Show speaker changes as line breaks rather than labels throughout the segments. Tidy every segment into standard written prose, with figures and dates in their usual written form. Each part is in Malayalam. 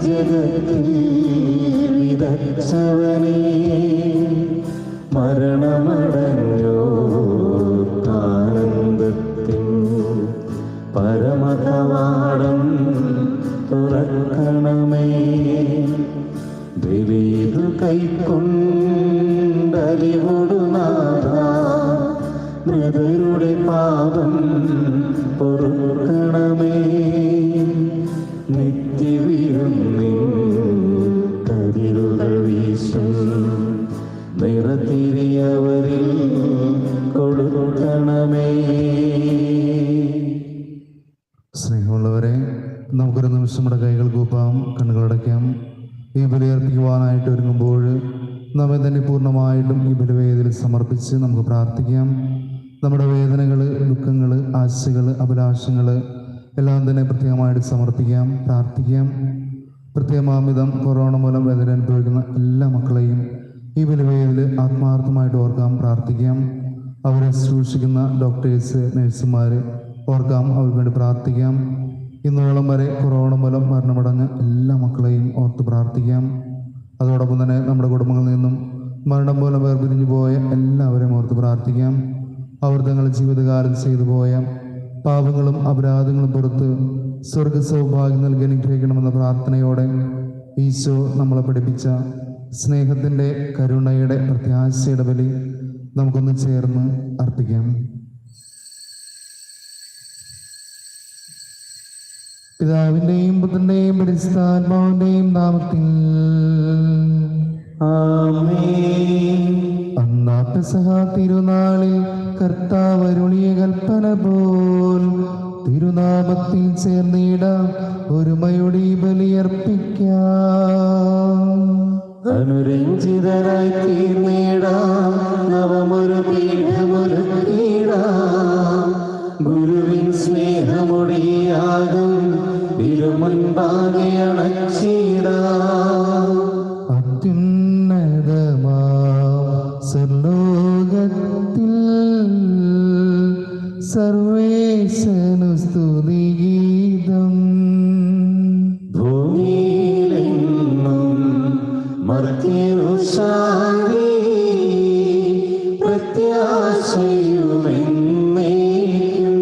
ജഗത്തിൽ വിതച്ചവനേ, മരണമടഞ്ഞോർക്കാനന്ദത്തിൻ പരമകവാടം തുറക്കണമേ. വിവിധു കൈക്കൊണ്ടലിവൊടുനാഥ, മൃതരുടെ പാപം പൊറുക്കണമേ. നിത്യവിരുന്നിൻ കതിരുകൾ വീശും നിറത്തിരിയവരിൽ കൊടുക്കണമേ.
സ്നേഹമുള്ളവരെ, നമുക്കൊരു നിമിഷം നമ്മുടെ കൈകൾ കൂപ്പാം, കണ്ണുകളടയ്ക്കാം. ഈ ബലിയർപ്പിക്കുവാനായിട്ട് ഒരുങ്ങുമ്പോൾ നമ്മെ തന്നെ പൂർണ്ണമായിട്ടും ഈ ബലിവേദിയിൽ സമർപ്പിച്ച് നമുക്ക് പ്രാർത്ഥിക്കാം. നമ്മുടെ വേദനകൾ, ദുഃഖങ്ങൾ, ആശകൾ, അഭിലാഷങ്ങൾ എല്ലാം തന്നെ പ്രത്യേകമായിട്ട് സമർപ്പിക്കാം, പ്രാർത്ഥിക്കാം. പ്രത്യേകമാമിതം കൊറോണ മൂലം വേദന അനുഭവിക്കുന്ന എല്ലാ മക്കളെയും ഈ ബലിവേദിയിൽ ആത്മാർത്ഥമായിട്ട് ഓർക്കാം, പ്രാർത്ഥിക്കാം. അവരെ ശുശ്രൂഷിക്കുന്ന ഡോക്ടേഴ്സ്, നഴ്സുമാർ ഓർക്കാം, അവർക്ക് വേണ്ടി പ്രാർത്ഥിക്കാം. ഇന്നോളം വരെ കൊറോണ മൂലം മരണമടഞ്ഞ എല്ലാ മക്കളെയും ഓർത്ത് പ്രാർത്ഥിക്കാം. അതോടൊപ്പം തന്നെ നമ്മുടെ കുടുംബങ്ങളിൽ നിന്നും മരണം മൂലം വേർപിരിഞ്ഞു പോയ എല്ലാവരെയും ഓർത്ത് പ്രാർത്ഥിക്കാം. അവർ തങ്ങളുടെ ജീവിതകാലം ചെയ്തു പോയ പാപങ്ങളും അപരാധങ്ങളും പുറത്ത് സ്വർഗ സൗഭാഗ്യം നൽകി അനുഗ്രഹിക്കണമെന്ന പ്രാർത്ഥനയോടെ ഈശോ നമ്മളെ പഠിപ്പിച്ച സ്നേഹത്തിൻ്റെ, കരുണയുടെ, പ്രത്യാശയുടെ ബലി നമുക്കൊന്ന് ചേർന്ന് അർപ്പിക്കാം. പിതാവിൻ്റെയും പുത്രൻ്റെയും പരിശുദ്ധാത്മാവിൻ്റെയും നാമത്തിൽ
ആമേൻ.
അന്നാ പെസഹ തിരുനാളിൽ കർത്താവ് അരുളിയ കൽപ്പന പോൽ തിരുനാമത്തിൽ ചേർന്നിടാം, ഒരുമയുടെ ബലിയർപ്പിക്കാം.
അനുരഞ്ജിതരായി തീർന്നിടാം, നവമൊരു പീഠമൊരുക്കിടാം. ഗുരുവിൻ സ്നേഹമൊടിയാകും തിരുമുൻപാകെ അണച്ചിടാം.
അത്യുന്നതമാ സർലോകത്തിൽ സർവേശനു സ്തുതിഗീതം.
ഭൂമിയിലെങ്ങും മർത്യനു ശാന്തി, പ്രത്യാശയുമെന്നേക്കും.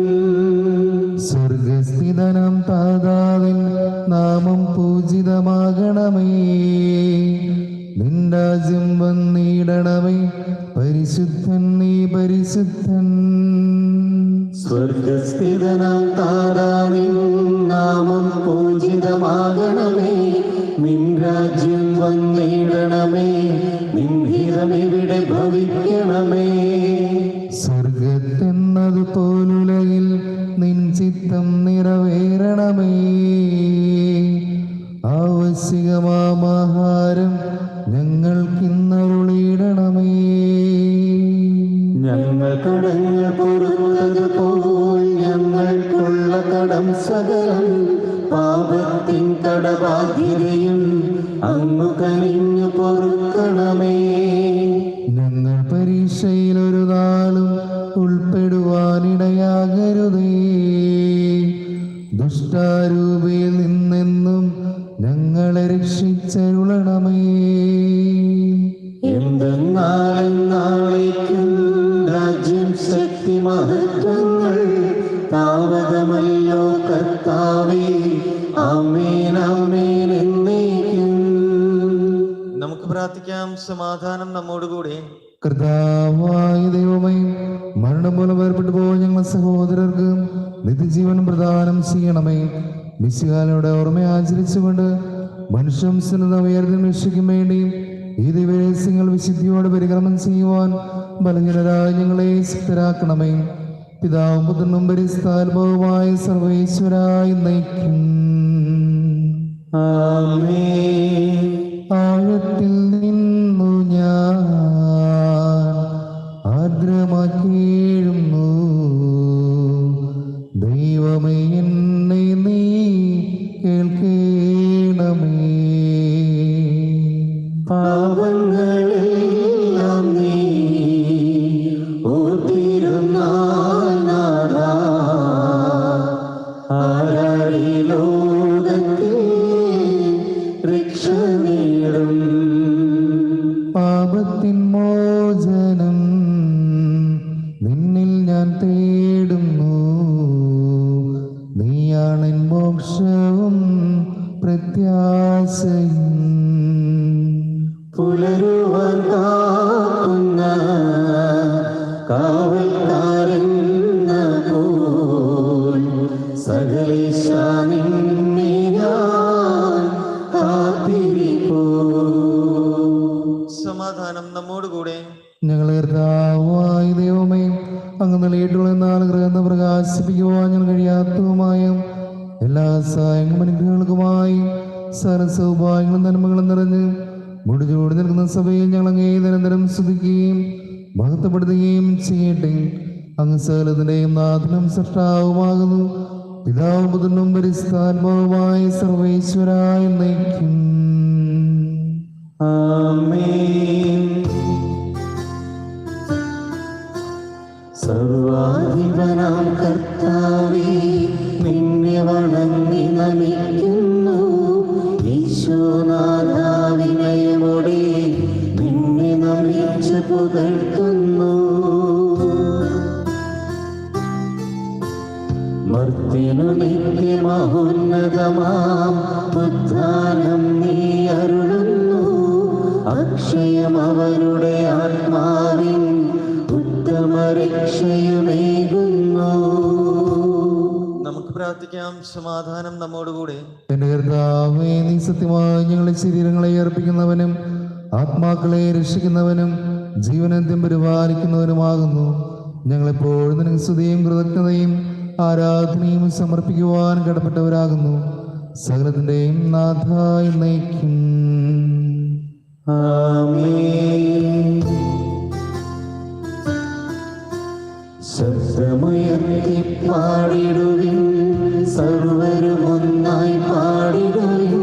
സ്വർഗസ്ഥിതനം താതാവിൻ നാമം പൂജിതമാകണമേ. നിൻ രാജ്യം വന്നിടണമേ. പരിശുദ്ധൻ നീ പരിശുദ്ധൻ.
സ്വർഗസ്ഥിതനാം താരാവിൻ നാമം പൂജിതമാകണമേ. നിൻ രാജ്യം വന്നിടണമേ. നിൻ ഹിതമിവിടെ ഭവിക്കണമേ.
സ്വർഗത്തെന്നത് പോലുലകിൽ നിൻ ചിത്തം നിറവേറണമേ. ആവശ്യകമാഹാരം ഞങ്ങൾക്കിന്നരുളിയിടണമേ.
ഞങ്ങൾ കടങ്ങൾ പൊറുത്തതുപോൽ ഞങ്ങൾക്കുള്ള കടം സകലം, പാപത്തിൻ കടബാധ്യതയും അങ്ങു കനിഞ്ഞു പൊറുക്കണമേ.
ഞങ്ങൾ പരീക്ഷയിൽ ഒരു നാളും ഉൾപ്പെടുവാനിടയാകരുതേ. ദുഷ്ടാരൂപയിൽ നിന്നെന്നും ഞങ്ങളെ രക്ഷിച്ചരുളണമേ.
എന്തെന്നാലും നാളേക്കും രാജ്യം, ശക്തി, മഹത്വങ്ങൾ താവകമല്ലോ കർത്താവേ. ആമേൻ ആമേൻ എന്നേക്കും.
നമുക്ക് പ്രാർത്ഥിക്കാം. സമാധാനം നമ്മോടുകൂടെ.
കർത്താവായ ദൈവമേ, മരണം മൂലം വേർപെട്ടു പോയ ഞങ്ങൾ സഹോദരർക്ക് നിത്യജീവൻ പ്രദാനം ചെയ്യണമേ. മിശിഹായുടെ ഓർമ്മ ആചരിച്ചുകൊണ്ട് മനുഷ്യംസനത ഉയർന്നന്വേഷിക്കും വേണ്ടി ഈ ദിവസങ്ങൾ വിശുദ്ധിയോട് പരിക്രമം ചെയ്യുവാൻ ബലഹീനരായ ഞങ്ങളെ ശക്തരാക്കണമേ. പിതാവും പുത്രനും പരിശുദ്ധാത്മാവുമായ സർവേശ്വരായി നയിക്കും.
ആമേൻ.
ആഴത്തിൽ നിന്നു ഞാൻ ആർദ്രമാക്കിയിടുന്നു. ദൈവമേ, എന്നെ നീ കേൾക്കണമേ.
പാപങ്ങളെല്ലാം നീ ഓർത്തിരുന്നാൽ നാഥാ, ആരാടി ലോകത്തിൽ
പ്രത്യാശയും
പുലരുവാൻ കാക്കുന്ന കാവൽക്കാരെന്ന പോൽ സകലേശ നിന്നെ ഞാൻ കാത്തിരിപ്പൂ.
സമാധാനം നമ്മോടുകൂടെ.
ഞങ്ങളെ കർത്താവായ ദൈവമേ, അങ്ങ് നൽകിയിട്ടുള്ള നാളുകളെന്ന് പ്രകാശിപ്പിക്കുവാൻ ഞങ്ങൾ കഴിയാത്തതുമായ എല്ലാ സഹായങ്ങളും അനുഗ്രഹങ്ങൾക്കുമായി സകല സൗഭാഗ്യങ്ങളും നന്മകളും നിറഞ്ഞ് മുടിചൂടി നിൽക്കുന്ന സഭയിൽ ഞങ്ങൾ അങ്ങേ നിരന്തരം സ്തുതിക്കുകയും മഹത്വപ്പെടുത്തുകയും ചെയ്യട്ടെ. അങ്ങ് സകലത്തിന്റെയും നാഥനും സൃഷ്ടാവുമാകുന്നു. പിതാവും പുത്രനും പരിശുദ്ധാത്മാവുമായ സർവേശ്വരായ നയിക്കും.
ആമേൻ. സർവാധിപനാം കർത്താവേ, നിന്നെ വണങ്ങി നമിക്കുന്നു. ഈശോനാഥാ, വിനയമോടെ നിന്നെ നമിച്ച് പുകഴ്ത്തുന്നു. മർത്യനു നിത്യമഹോന്നതമാം ഉദ്ധാനം നീ അരുളുന്നു. അക്ഷയം അവരുടെ ആത്മാവിൻ ഉത്തമ രക്ഷയുമേകുന്നു.
നമുക്ക് പ്രാർത്ഥിക്കാം. സമാധാനം നമ്മോടുകൂടെ.
എന്റെ കർത്താവേ, നീ സത്യമായി ഞങ്ങളുടെ ശരീരങ്ങളെ അർപ്പിക്കുന്നവനും ആത്മാക്കളെ രക്ഷിക്കുന്നവനും ജീവനന്ത്യം പരിപാലിക്കുന്നവനുമാകുന്നു. ഞങ്ങളെപ്പോഴും നിനക്ക് സ്തുതിയും കൃതജ്ഞതയും ആരാധനയും സമർപ്പിക്കുവാൻ കടപ്പെട്ടവരാകുന്നു. സകലത്തിന്റെയും നാഥായി നയിക്കും.
ആമേൻ. ശബ്ദമുയർത്തി പാടിടുവിൻ, സർവരും ഒന്നായി പാടിടുവിൻ.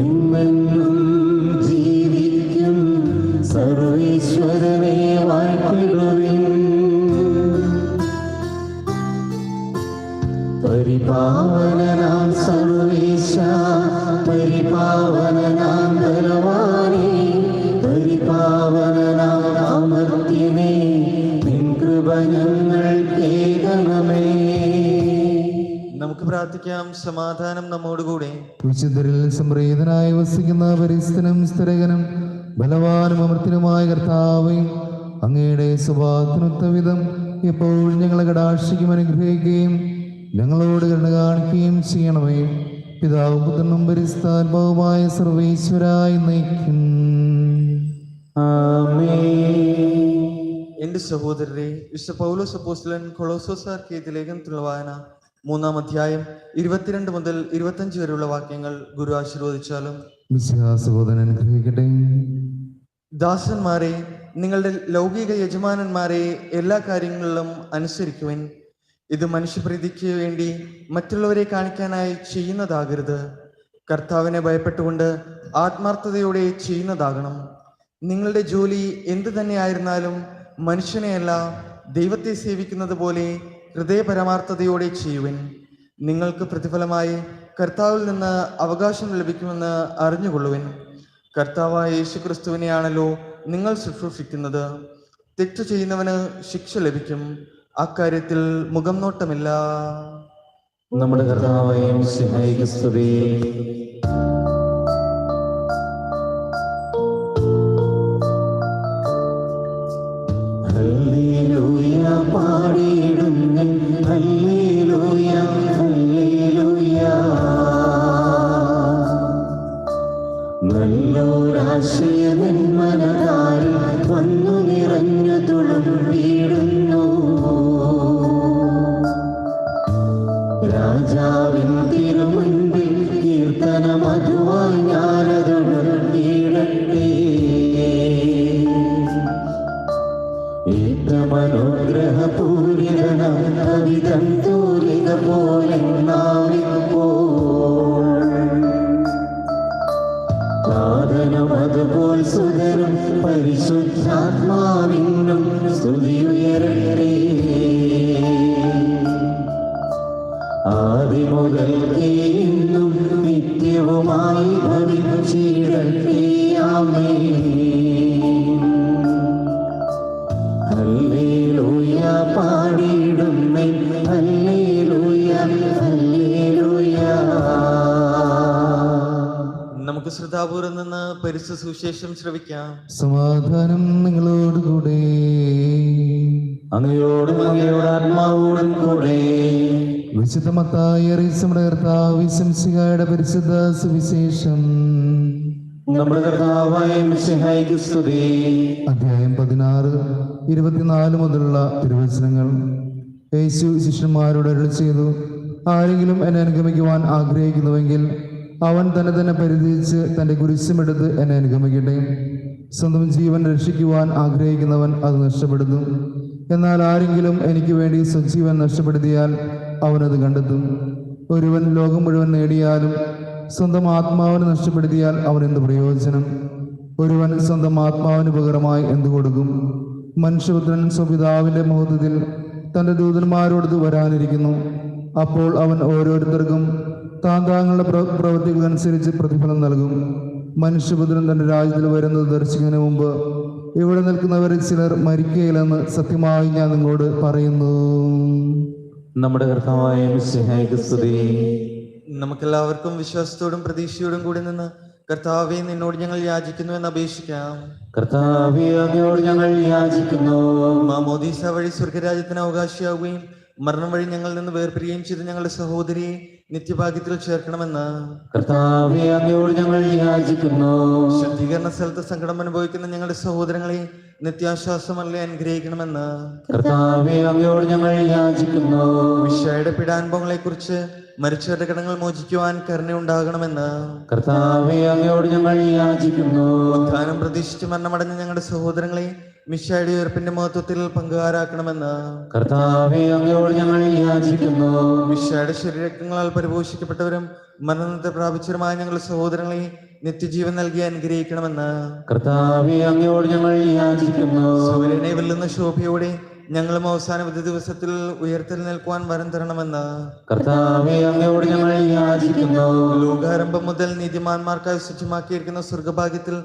എന്നെന്നും ജീവിക്കും സർവീശ്വരനെ വാഴ്ത്തിടുവിൻ. പരിപാവനനാം സർവേശ, പരിപാവനനാം ബലവാനേ, പരിപാവനനാം അമർത്യനേ, നിൻ കൃപ ഞങ്ങൾക്കേകണമേ.
നമുക്ക് പ്രാർത്ഥിക്കാം. സമാധാനം നമ്മോടുകൂടെ.
വിശുദ്ധരിൽ സംപ്രീതനായി വസിക്കുന്ന പരിസ്ഥനും സ്ഥിരകനും ബലവാനും അമർത്തിനുമായ കർത്താവേ, അങ്ങയുടെ സ്വഭാവത്തിനൊത്ത വിധം എപ്പോഴും ഞങ്ങളെ കടാക്ഷിക്കും അനുഗ്രഹിക്കുകയും ഞങ്ങളോട് കരുണ കാണിക്കുകയും ചെയ്യണമേ. പിതാവും പുത്രനും പരിശുദ്ധാത്മാവുമായ സർവേശ്വരായി നയിക്കും.
ആമേൻ.
എന്റെ സഹോദരരെ, വിശുദ്ധ പൗലോസ് അപ്പോസ്തലൻ കൊളോസ്സാർക്ക് എഴുതിയ ലേഖനത്തിലുള്ള വായന 3-ാം അധ്യായം 22 മുതൽ 25 വരെയുള്ള വാക്യങ്ങൾ ഗുരു ആശീർവദിച്ചാലും.
വിശ്വാസബോധന അനുഗ്രഹിക്കട്ടെ.
ദാസന്മാരെ, നിങ്ങളുടെ ലൗകിക യജമാനന്മാരെ എല്ലാ കാര്യങ്ങളിലും അനുസരിക്കുവിൻ. ഇത് മനുഷ്യപ്രീതിക്ക് വേണ്ടി മറ്റുള്ളവരെ കാണിക്കാനായി ചെയ്യുന്നതാകരുത്. കർത്താവിനെ ഭയപ്പെട്ടുകൊണ്ട് ആത്മാർത്ഥതയോടെ ചെയ്യുന്നതാകണം. നിങ്ങളുടെ ജോലി എന്തു തന്നെയായിരുന്നാലും മനുഷ്യനെയല്ല, ദൈവത്തെ സേവിക്കുന്നത് പോലെ ഹൃദയപരമാർത്ഥതയോടെ ചെയ്യുവിൻ. നിങ്ങൾക്ക് പ്രതിഫലമായി കർത്താവിൽ നിന്ന് അവകാശം ലഭിക്കുമെന്ന് അറിഞ്ഞുകൊള്ളുവിൻ. കർത്താവായ യേശുക്രിസ്തുവിനെയാണല്ലോ നിങ്ങൾ ശുശ്രൂഷിക്കുന്നത്. തെറ്റു ചെയ്യുന്നവന് ശിക്ഷ ലഭിക്കും. അക്കാര്യത്തിൽ മുഖം നോട്ടമില്ല.
നമ്മുടെ കർത്താവായ മിശിഹായ്ക്ക് സ്തുതി. ഹല്ലേലൂയ പാടിയിടുന്നു, ഹല്ലേലൂയ ഹല്ലേലൂയ. നല്ലൊരാശയം മനതാരിൽ വന്നു നിറഞ്ഞു തുളുമ്പിടുന്നു. രാജാവിൻ തിരുമുൻപിൽ കീർത്തന മധുവായി ഞാനതൊഴുകിയിടട്ടെ. ഏറ്റമനുഗ്രഹപൂരിതനാം കവിതം തൂലിക പോലെ നാവിപ്പോൾ സാധനം അതുപോൽ സുതരും പരിശുദ്ധാത്മാവിനും സ്തുതിയുയരട്ടെ. ആദിമുതൽക്കേ ഇന്നും നിത്യവുമായി ഭവിച്ചിടട്ടെ. ആമേൻ. ഹല്ലേലൂയ പാടിയിടുന്നേ, ഹല്ലേലൂയ ഹല്ലേലൂയ.
നമുക്ക് നമുക്ക് ശ്രദ്ധാപൂർവം നിന്ന് പരിശുദ്ധ സുവിശേഷം ശ്രവിക്കാം.
സമാധാനം നിങ്ങളോടുകൂടെ.
അങ്ങയോടും അങ്ങയുടെ ആത്മാവോടും കൂടെ.
വിശുദ്ധ മത്തായി അറിയിച്ച നമ്മുടെ കർത്താവ് ശംസിഹായുടെ പരിശുദ്ധ സുവിശേഷം.
നമ്മുടെ കർത്താവായ മിശിഹായ്ക്ക് സ്തുതി.
അധ്യായം 16, 24 മുതലുള്ള തിരുവചനങ്ങൾ. യേശു ശിഷ്യന്മാരോട് അരുളി ചെയ്തു, ആരെങ്കിലും എന്നെ അനുഗമിക്കുവാൻ ആഗ്രഹിക്കുന്നുവെങ്കിൽ അവൻ തന്നെ പരിധിച്ച് തൻ്റെ കുരിശുമെടുത്ത് എന്നെ അനുഗമിക്കട്ടെ. സ്വന്തം ജീവൻ രക്ഷിക്കുവാൻ ആഗ്രഹിക്കുന്നവൻ അത് നഷ്ടപ്പെടുത്തും. എന്നാൽ ആരെങ്കിലും എനിക്ക് വേണ്ടി സ്വജീവൻ നഷ്ടപ്പെടുത്തിയാൽ അവനത് കണ്ടെത്തും. ഒരുവൻ ലോകം മുഴുവൻ നേടിയാലും സ്വന്തം ആത്മാവിനെ നഷ്ടപ്പെടുത്തിയാൽ അവൻ എന്ത് പ്രയോജനം? ഒരുവൻ സ്വന്തം ആത്മാവിന് പകരമായി എന്തു കൊടുക്കും? മനുഷ്യപുത്രൻ സ്വപിതാവിൻ്റെ മഹത്വത്തിൽ തൻ്റെ ദൂതന്മാരോട് വരാനിരിക്കുന്നു. അപ്പോൾ അവൻ ഓരോരുത്തർക്കും താങ്കളുടെ പ്രവൃത്തികൾക്കനുസരിച്ച് പ്രതിഫലം നൽകും. മനുഷ്യപുത്രൻ തൻ്റെ രാജ്യത്തിൽ വരുന്നത് ദർശിക്കുന്നതിന് മുമ്പ് ഇവിടെ നിൽക്കുന്നവരിൽ ചിലർ മരിക്കുകയില്ലെന്ന് സത്യമായി ഞാൻ നിങ്ങളോട് പറയുന്നു.
നമ്മുടെ കർത്താവായ മിശിഹായ്ക്ക് സ്തുതി.
നമുക്കെല്ലാവർക്കും വിശ്വാസത്തോടും പ്രതീക്ഷയോടും കൂടി നിന്ന് കർത്താവെ നിന്നോട് ഞങ്ങൾ യാചിക്കുന്നു എന്ന് അപേക്ഷിക്കാം.
കർത്താവേ, അങ്ങയോട് ഞങ്ങൾ യാചിക്കുന്നു.
മാമോദീസ വഴി സ്വർഗരാജ്യത്തിന് അവകാശിയാവുകയും മരണം വഴി ഞങ്ങളിൽ നിന്ന് വേർപിരിയുകയും ചെയ്ത ഞങ്ങളുടെ സഹോദരിയെ നിത്യഭാഗ്യത്തിൽ ചേർക്കണമെന്ന്
കർത്താവേ, അങ്ങയോട് ഞങ്ങൾ യാചിക്കുന്നു.
ശുദ്ധീകരണ സ്ഥലത്ത് സങ്കടം അനുഭവിക്കുന്ന ഞങ്ങളുടെ സഹോദരങ്ങളെ നിത്യാശ്വാസമല്ലേ അനുഗ്രഹിക്കണമെന്ന്
കർത്താവേ, അങ്ങയോട് ഞങ്ങൾ യാചിക്കുന്നു.
വിശയുടെ പീഡാനുഭവങ്ങളെ കുറിച്ച് മരിച്ചവരുടെ കടങ്ങൾ മോചിക്കുവാൻ കരുണയുണ്ടാകണമെന്ന്
കർത്താവേ, അങ്ങയോട് ഞങ്ങൾ യാചിക്കുന്നു.
ഉത്ഥാനം പ്രതീക്ഷിച്ച് മരണമടഞ്ഞ ഞങ്ങളുടെ സഹോദരങ്ങളെ മിശയുടെ ഉയർപ്പിന്റെ മഹത്വത്തിൽ പങ്കുകാരാക്കണമെന്ന്
കർത്താവേ, അങ്ങയോട് ഞങ്ങൾ യാചിക്കുന്നു.
മിശയുടെ ശരീരങ്ങളാൽ പരിപോഷിക്കപ്പെട്ടവരും മരണത്തെ പ്രാപിച്ചവരുമായ ഞങ്ങളുടെ സഹോദരങ്ങളെ നിത്യജീവൻ നൽകി അനുഗ്രഹിക്കണമെന്ന്
കർത്താവേ, അങ്ങയോട് ഞങ്ങൾ യാചിക്കുന്നു.
സൂര്യനെ വെല്ലുന്ന ശോഭയോടെ ഞങ്ങളും അവസാന വിധി ദിവസത്തിൽ ഉയർത്തിൽ നിൽക്കുവാൻ വരം തരണമെന്ന്
കർത്താവേ, അങ്ങയോട് ഞങ്ങൾ യാചിക്കുന്നു.
ലോകാരംഭം മുതൽ നീതിമാന്മാർക്കായി സജ്ജമാക്കിയിരിക്കുന്ന സ്വർഗഭാഗ്യത്തിൽ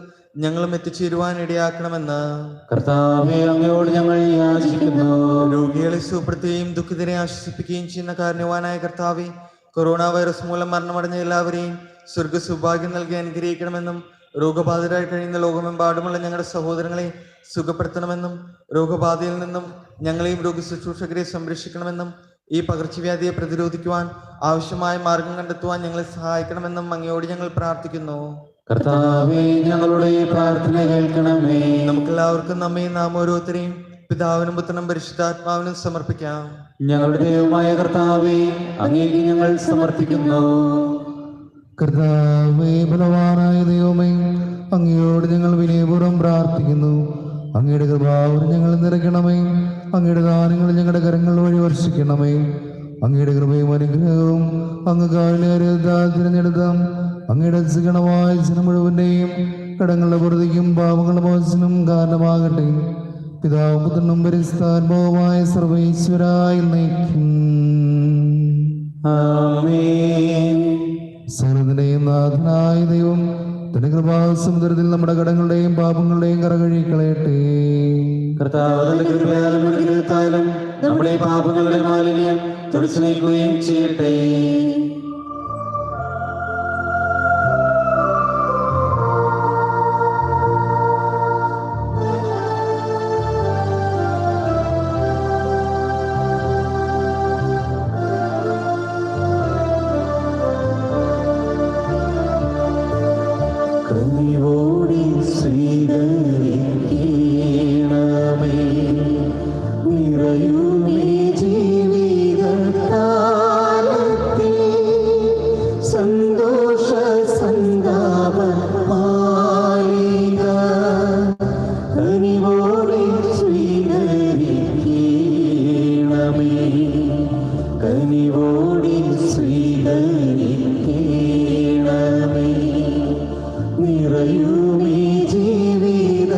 ഞങ്ങളും എത്തിച്ചേരുവാൻ ഇടയാക്കണമെന്ന്
കർത്താവേ, അങ്ങയോട് ഞങ്ങൾ യാചിക്കുന്നു.
രോഗികളെ സുഖപ്പെടുത്തുകയും ദുഃഖിതരെ ആശ്വസിപ്പിക്കുകയും ചെയ്യുന്ന കാരുണ്യവാനായ കർത്താവേ, കൊറോണ വൈറസ് മൂലം മരണമടഞ്ഞ എല്ലാവരെയും സ്വർഗ സൗഭാഗ്യം നൽകി അനുഗ്രഹിക്കണമെന്നും രോഗബാധിതരായി കഴിയുന്ന ലോകമെമ്പാടുമുള്ള ഞങ്ങളുടെ സഹോദരങ്ങളെ സുഖപ്പെടുത്തണമെന്നും രോഗബാധയിൽ നിന്നും ഞങ്ങളെയും രോഗശുശ്രൂഷകരെ സംരക്ഷിക്കണമെന്നും ഈ പകർച്ചവ്യാധിയെ പ്രതിരോധിക്കുവാൻ ആവശ്യമായ മാർഗം കണ്ടെത്തുവാൻ ഞങ്ങളെ സഹായിക്കണമെന്നും അങ്ങയോട് ഞങ്ങൾ പ്രാർത്ഥിക്കുന്നു.
കർത്താവേ, ഞങ്ങളുടെ പ്രാർത്ഥന കേൾക്കണമേ.
നമുക്കെല്ലാവർക്കും നമ്മയും നാം ഓരോരുത്തരെയും പിതാവിനും പുത്രനും പരിശുദ്ധാത്മാവിനും സമർപ്പിക്കാം.
ഞങ്ങളുടെ ദൈവമായ കർത്താവേ, അങ്ങേക്ക് ഞങ്ങൾ സമർപ്പിക്കുന്നു.
കർത്താവേ, ബലവാനായ ദൈവമേ, അങ്ങയോട് ഞങ്ങൾ വിനയപൂർവ്വം പ്രാർത്ഥിക്കുന്നു. അങ്ങയുടെ കൃപാവരം ഞങ്ങൾ നിറയ്ക്കണമേ. അങ്ങയുടെ ദാനങ്ങൾ ഞങ്ങളുടെ കരങ്ങൾ വഴി വർഷിക്കണമേ. അങ്ങയുടെ കൃപയും അനുഗ്രഹവും അങ്ങ് തിരഞ്ഞെടുത്താം അങ്ങയുടെ ഗണമായ ജനം മുഴുവന്റെയും കടങ്ങളുടെ പുറത്തേക്കും പാപങ്ങളുടെ മോചനം കാരണമാകട്ടെ. പിതാവും പുത്രനും പരിശുദ്ധാത്മാവുമായ സർവ്വേശ്വരായി നയിക്കും.
ആമേൻ.
സകലത്തിന്റെയും നാഥനായ ദൈവം തന്റെ കൃപാസമുദ്രത്തിൽ നമ്മുടെ കടങ്ങളുടെയും പാപങ്ങളുടെയും കറ കഴുകിക്കളയട്ടെ.
കർത്താവ് തന്റെ കൃപയാലും അനുഗ്രഹത്താലും നമ്മുടെ പാപങ്ങളുടെ മാലിന്യം തുടച്ചു നീക്കുകയും ചെയ്യട്ടെ. കനിവോടെ സ്വീകരിക്കണമേ. നിറയുമേ ജീവിതകാലത്തിൽ സന്തോഷ സന്താപ മാലിക. കനിവോടെ സ്വീകരിക്കണമേ. കനിവോടെ സ്വീകരിക്കണമേ. നിറയുമേ ജീവിത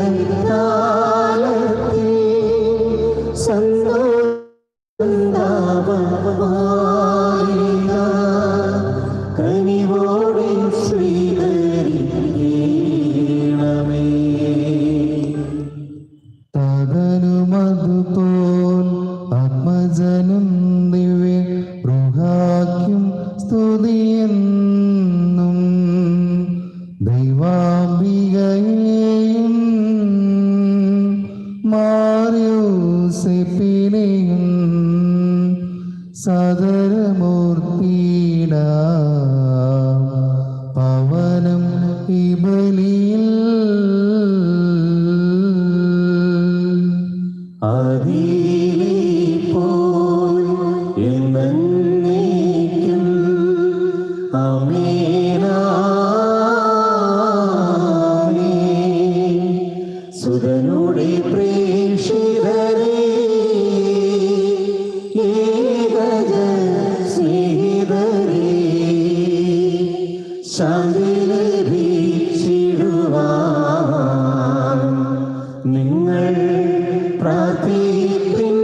ദൈവാംബികയെയും മാറിയോസെപ്പിനെയും സദരമൂർത്തിയിട പവനം ഈ ബലിയിൽ
സുതനുടെ പ്രേക്ഷിതരേ ഏകജ സ്നേഹിതരേ ശാന്തി ലഭിച്ചിടുവാൻ നിങ്ങൾ പ്രാർത്ഥിപ്പിൻ.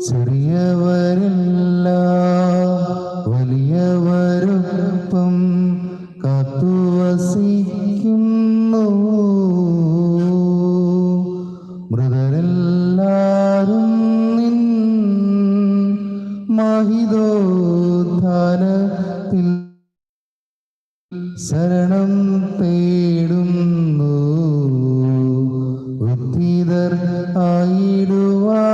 ചെറിയവരെല്ലാം വലിയവരൊപ്പം കാത്തുവസിക്കുന്നു. മൃതരെല്ലാരും നിൻ മഹിതോത്ഥാനത്തിൽ ശരണം തേടുന്നു. ഉദ്ധിതർ ആയിടുവാൻ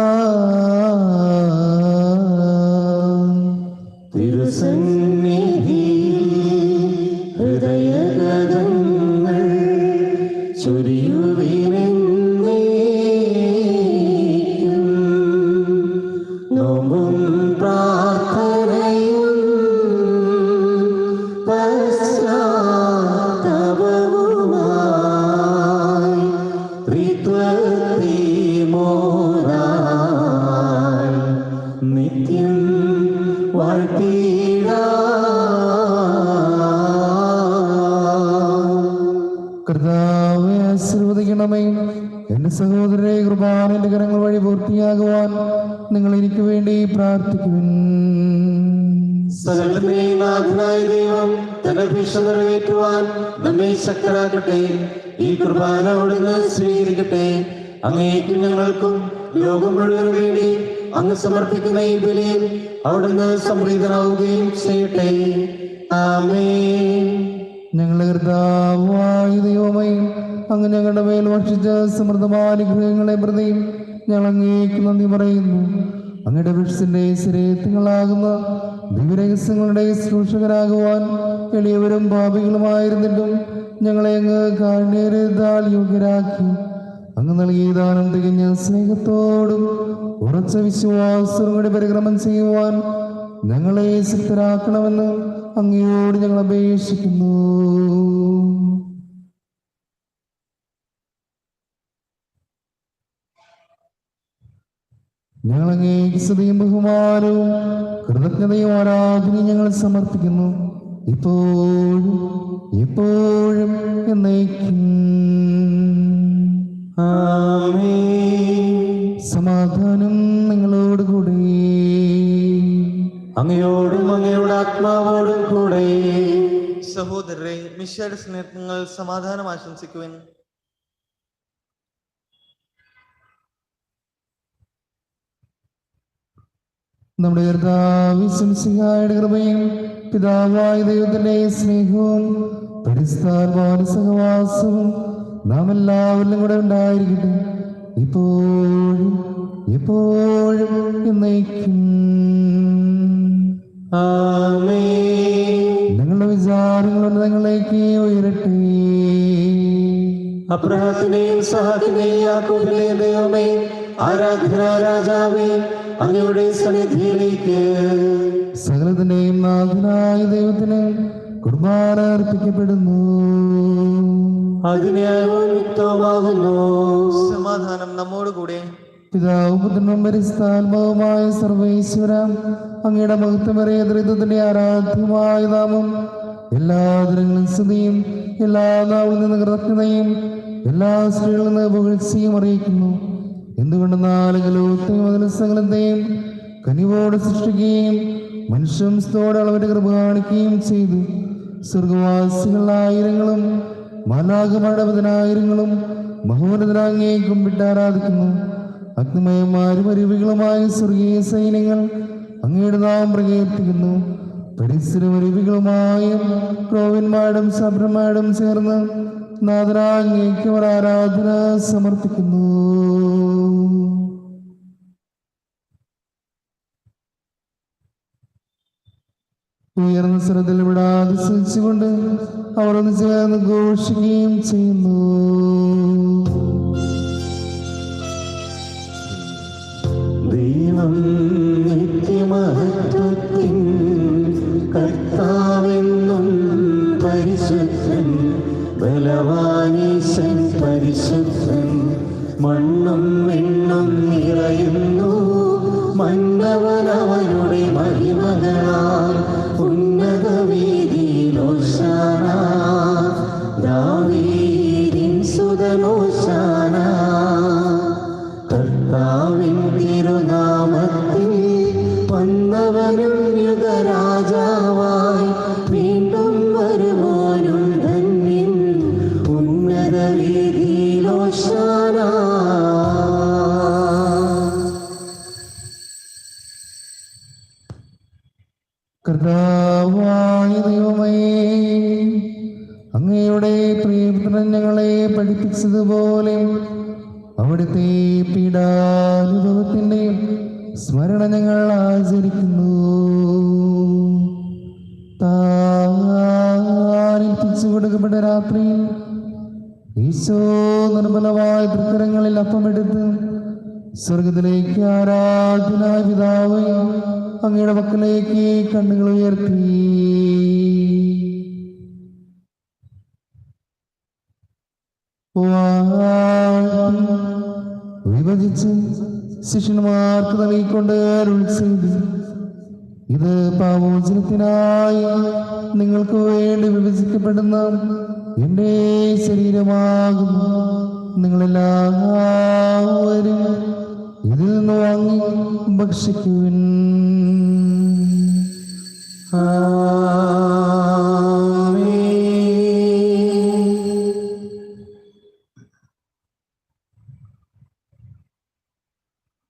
തിരുസന്നിധി ഹൃദയഗതങ്ങൾ ചൊരിയുവിനെന്നേക്കും. നോമ്പും പ്രാർത്ഥനയും പശ്ചാത്താപവുമായി ത്രിത്വത്തെ മോദാൽ നിത്യം
കർത്താവെ ആശീർവദിക്കണമേ. എന്റെ സഹോദരരെ, കുർബാന എന്റെ കരങ്ങൾ വഴി പൂർത്തിയാകുവാൻ നിങ്ങൾ എനിക്ക് വേണ്ടി പ്രാർത്ഥിക്കുവിൻ.
സകലത്തിനെയും നാഥനായ ദൈവം തന്റെ ഭിക്ഷ നിറവേറ്റുവാൻ നമ്മെ ശക്തരാക്കട്ടെ. ഈ കുർബാന അവിടുന്ന് സ്വീകരിക്കട്ടെ. അങ്ങേക്കും ഞങ്ങൾക്കും ലോകം മുഴുവനും വേണ്ടി അങ്ങ് സമർപ്പിക്കുന്ന ഈ ബലിയിൽ അവിടുന്ന് സംപ്രീതനാവുകയും ചെയ്യട്ടെ. ആമേൻ.
ഞങ്ങളുടെ കർത്താവായ ദൈവമേ, അങ്ങ് ഞങ്ങളുടെ മേൽ വർഷിച്ച സമൃദ്ധമായ അനുഗ്രഹങ്ങളെ പ്രതിയും ഞങ്ങൾ അങ്ങേക്ക് നന്ദി പറയുന്നു. അങ്ങയുടെ വൃക്ഷത്തിന്റെ ശരീരങ്ങളാകുന്ന ദിവ്യരഹസ്യങ്ങളുടെ ശുശ്രൂഷകരാകുവാൻ എളിയവരും പാപികളുമായിരുന്നിട്ടും ഞങ്ങളെ അങ്ങ് കാരുണ്യത്താൽ യോഗ്യരാക്കി. അങ്ങ് നൽകിയ ദാനം തികഞ്ഞ സ്നേഹത്തോടും ഉറച്ച വിശ്വാസവും കൂടി പരിക്രമം ചെയ്യുവാൻ ഞങ്ങളെ ശക്തരാക്കണമെന്ന് അങ്ങയോട് ഞങ്ങൾ അപേക്ഷിക്കുന്നു. ഞങ്ങൾ അങ്ങേക്ക് സ്തുതിയും ബഹുമാനവും കൃതജ്ഞതയും ആരാധനയും ഞങ്ങൾ സമർപ്പിക്കുന്നു, ഇപ്പോഴും എപ്പോഴും എന്നേക്കും. സമാധാനം നിങ്ങളോട് കൂടെ.
അങ്ങയോടും അങ്ങയുടെ ആത്മാവോടും കൂടെ.
സഹോദരരെ, മിശിഹായുടെ സ്നേഹത്തിൽ നിങ്ങൾ സമാധാനം ആശംസിക്കുവിൻ.
നമ്മുടെ കർത്താവിശംസിഹായുടെ കൃപയും പിതാവായ ദൈവത്തിന്റെ സ്നേഹവും പരിസ്ഥാന സഹവാസവും നാം എല്ലാവരിലും കൂടെ ഉണ്ടായിരിക്കട്ടെ, ഇപ്പോഴും എപ്പോഴും എന്നേക്കും. നിങ്ങളുടെ വിചാരങ്ങൾ ഉന്നതങ്ങളിലേക്ക് ഉയരട്ടെ.
അബ്രഹാത്തിനെയും സഹാക്കിനെയും യാക്കോബിനെയും ദൈവമേ, ആരാധന രാജാവേ, അങ്ങയുടെ സന്നിധിയിലേക്ക്
സകലത്തിന്റെയും നാഥനായ ദൈവത്തിന് കുർബാന അർപ്പിക്കപ്പെടുന്നു.
അതിന്യായവുമാകുന്നു.
സമാധാനം നമ്മോടുകൂടെ.
പിതാവും പുത്രനും പരിശുദ്ധാത്മാവുമായ സർവേശ്വര, അങ്ങയുടെ മഹത്വമേറിയ ത്രിത്വത്തിന്റെ ആരാധ്യമായ നാമം എല്ലാ ദിനങ്ങളും സ്തുതിയും എല്ലാ നാവിൽ നിന്ന് കൃതജ്ഞതയും എല്ലാ സ്ത്രീകളിൽ നിന്ന് പുകഴ്ചയും അറിയിക്കുന്നു. എന്തുകൊണ്ടെന്നാൽ ലോകത്തെയും അതിലെ സകലത്തെയും കനിവോടെ സൃഷ്ടിക്കുകയും മനുഷ്യംസത്തോടെ അളവിന്റെ കൃപ കാണിക്കുകയും ചെയ്തു. സ്വർഗവാസികളായിരങ്ങളും മാലാഖമാരുടെ പതിനായിരങ്ങളും മഹോന്നതനാങ്ങയെ കുമ്പിട്ട് ആരാധിക്കുന്നു. അഗ്നിമയന്മാരും അരുവികളുമായ സ്വർഗീയ സൈന്യങ്ങൾ അങ്ങയുടെ നാമം പ്രകീർത്തിക്കുന്നു. പരിസരവരുവികളുമായും ക്രോവന്മാരും സബ്രന്മാരും ചേർന്ന് നാഥനാങ്ങേക്ക് അവർ ആരാധന സമർപ്പിക്കുന്നു. ഉയർന്ന സ്വരത്തിൽ വിടാതെ സ്തുതിച്ചുകൊണ്ട് അവർ ഒന്ന് ചേർന്ന് ഘോഷിക്കുകയും ചെയ്യുന്നു.
ദൈവം നിത്യമഹത്വത്തിൻ കർത്താവെന്നും പരിശുദ്ധൻ, ബലവാനീശൻ പരിശുദ്ധൻ. മണ്ണും വിണ്ണും നിറയുന്നു മന്നവനവനുടെ മഹിമകളാൽ. ഉന്നത വീതിയിൽ ഹോശാന, ദാവീദിൻ സുതൻ ഹോശാന. കർത്താവിൻ തിരുനാമത്തിൽ വന്നവനും യുഗരാജാവായി വീണ്ടും വരുവാനും ധന്യൻ. ഉന്നത വീതിയിൽ ഹോശാന.
കർത്താവായ ദൈവമേ, അങ്ങയുടെ പ്രിയപുത്രൻ ഞങ്ങളെ പഠിപ്പിച്ചതുപോലെ അവിടുത്തെ പീഡാനുഭവത്തിൻ്റെ സ്മരണ ഞങ്ങൾ ആചരിക്കുന്നു. താൽപ്പിച്ചു കൊടുക്കപ്പെട്ട രാത്രിയിൽ ഈശോ നിർമ്മലമായ തൃക്കരങ്ങളിൽ അപ്പമെടുത്ത് സ്വർഗത്തിലേക്ക് ആരാധനായ പിതാവേ അങ്ങയുടെ പക്കലേക്ക് കണ്ണുകൾ ഉയർത്തി വിഭജിച്ച് ശിഷ്യന്മാർക്ക് നൽകിക്കൊണ്ട് അരുളി ചെയ്തു, ഇത് പാപമോചനത്തിനായി നിങ്ങൾക്ക് വേണ്ടി വിഭജിക്കപ്പെടുന്ന എൻ്റെ ശരീരമാകുന്നു. നിങ്ങളെല്ലാവരും ഇതിൽ നിന്ന് വാങ്ങി ഭക്ഷിക്കുവിൻ.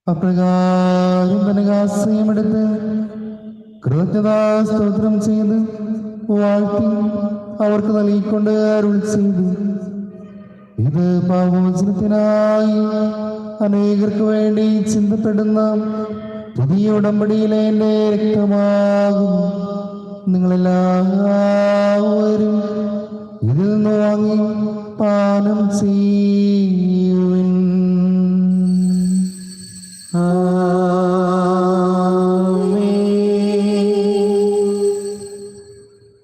അപ്രകാരം ധനകാശ്രയമെടുത്ത് കൃതജ്ഞതാ സ്തോത്രം ചെയ്ത് വാഴ്ത്തി അവർക്ക് നൽകിക്കൊണ്ട് അരുളി ചെയ്തു, ഇത് പാപമോചനത്തിനായി അനേകർക്ക് വേണ്ടി ചിന്തപ്പെടുന്ന പുതിയ ഉടമ്പടിയിലെ എൻ്റെ രക്തമാകുന്നു. നിങ്ങളെല്ലാവരും ഇതിൽ നിന്ന് വാങ്ങി പാനം ചെയ്യുവിൻ.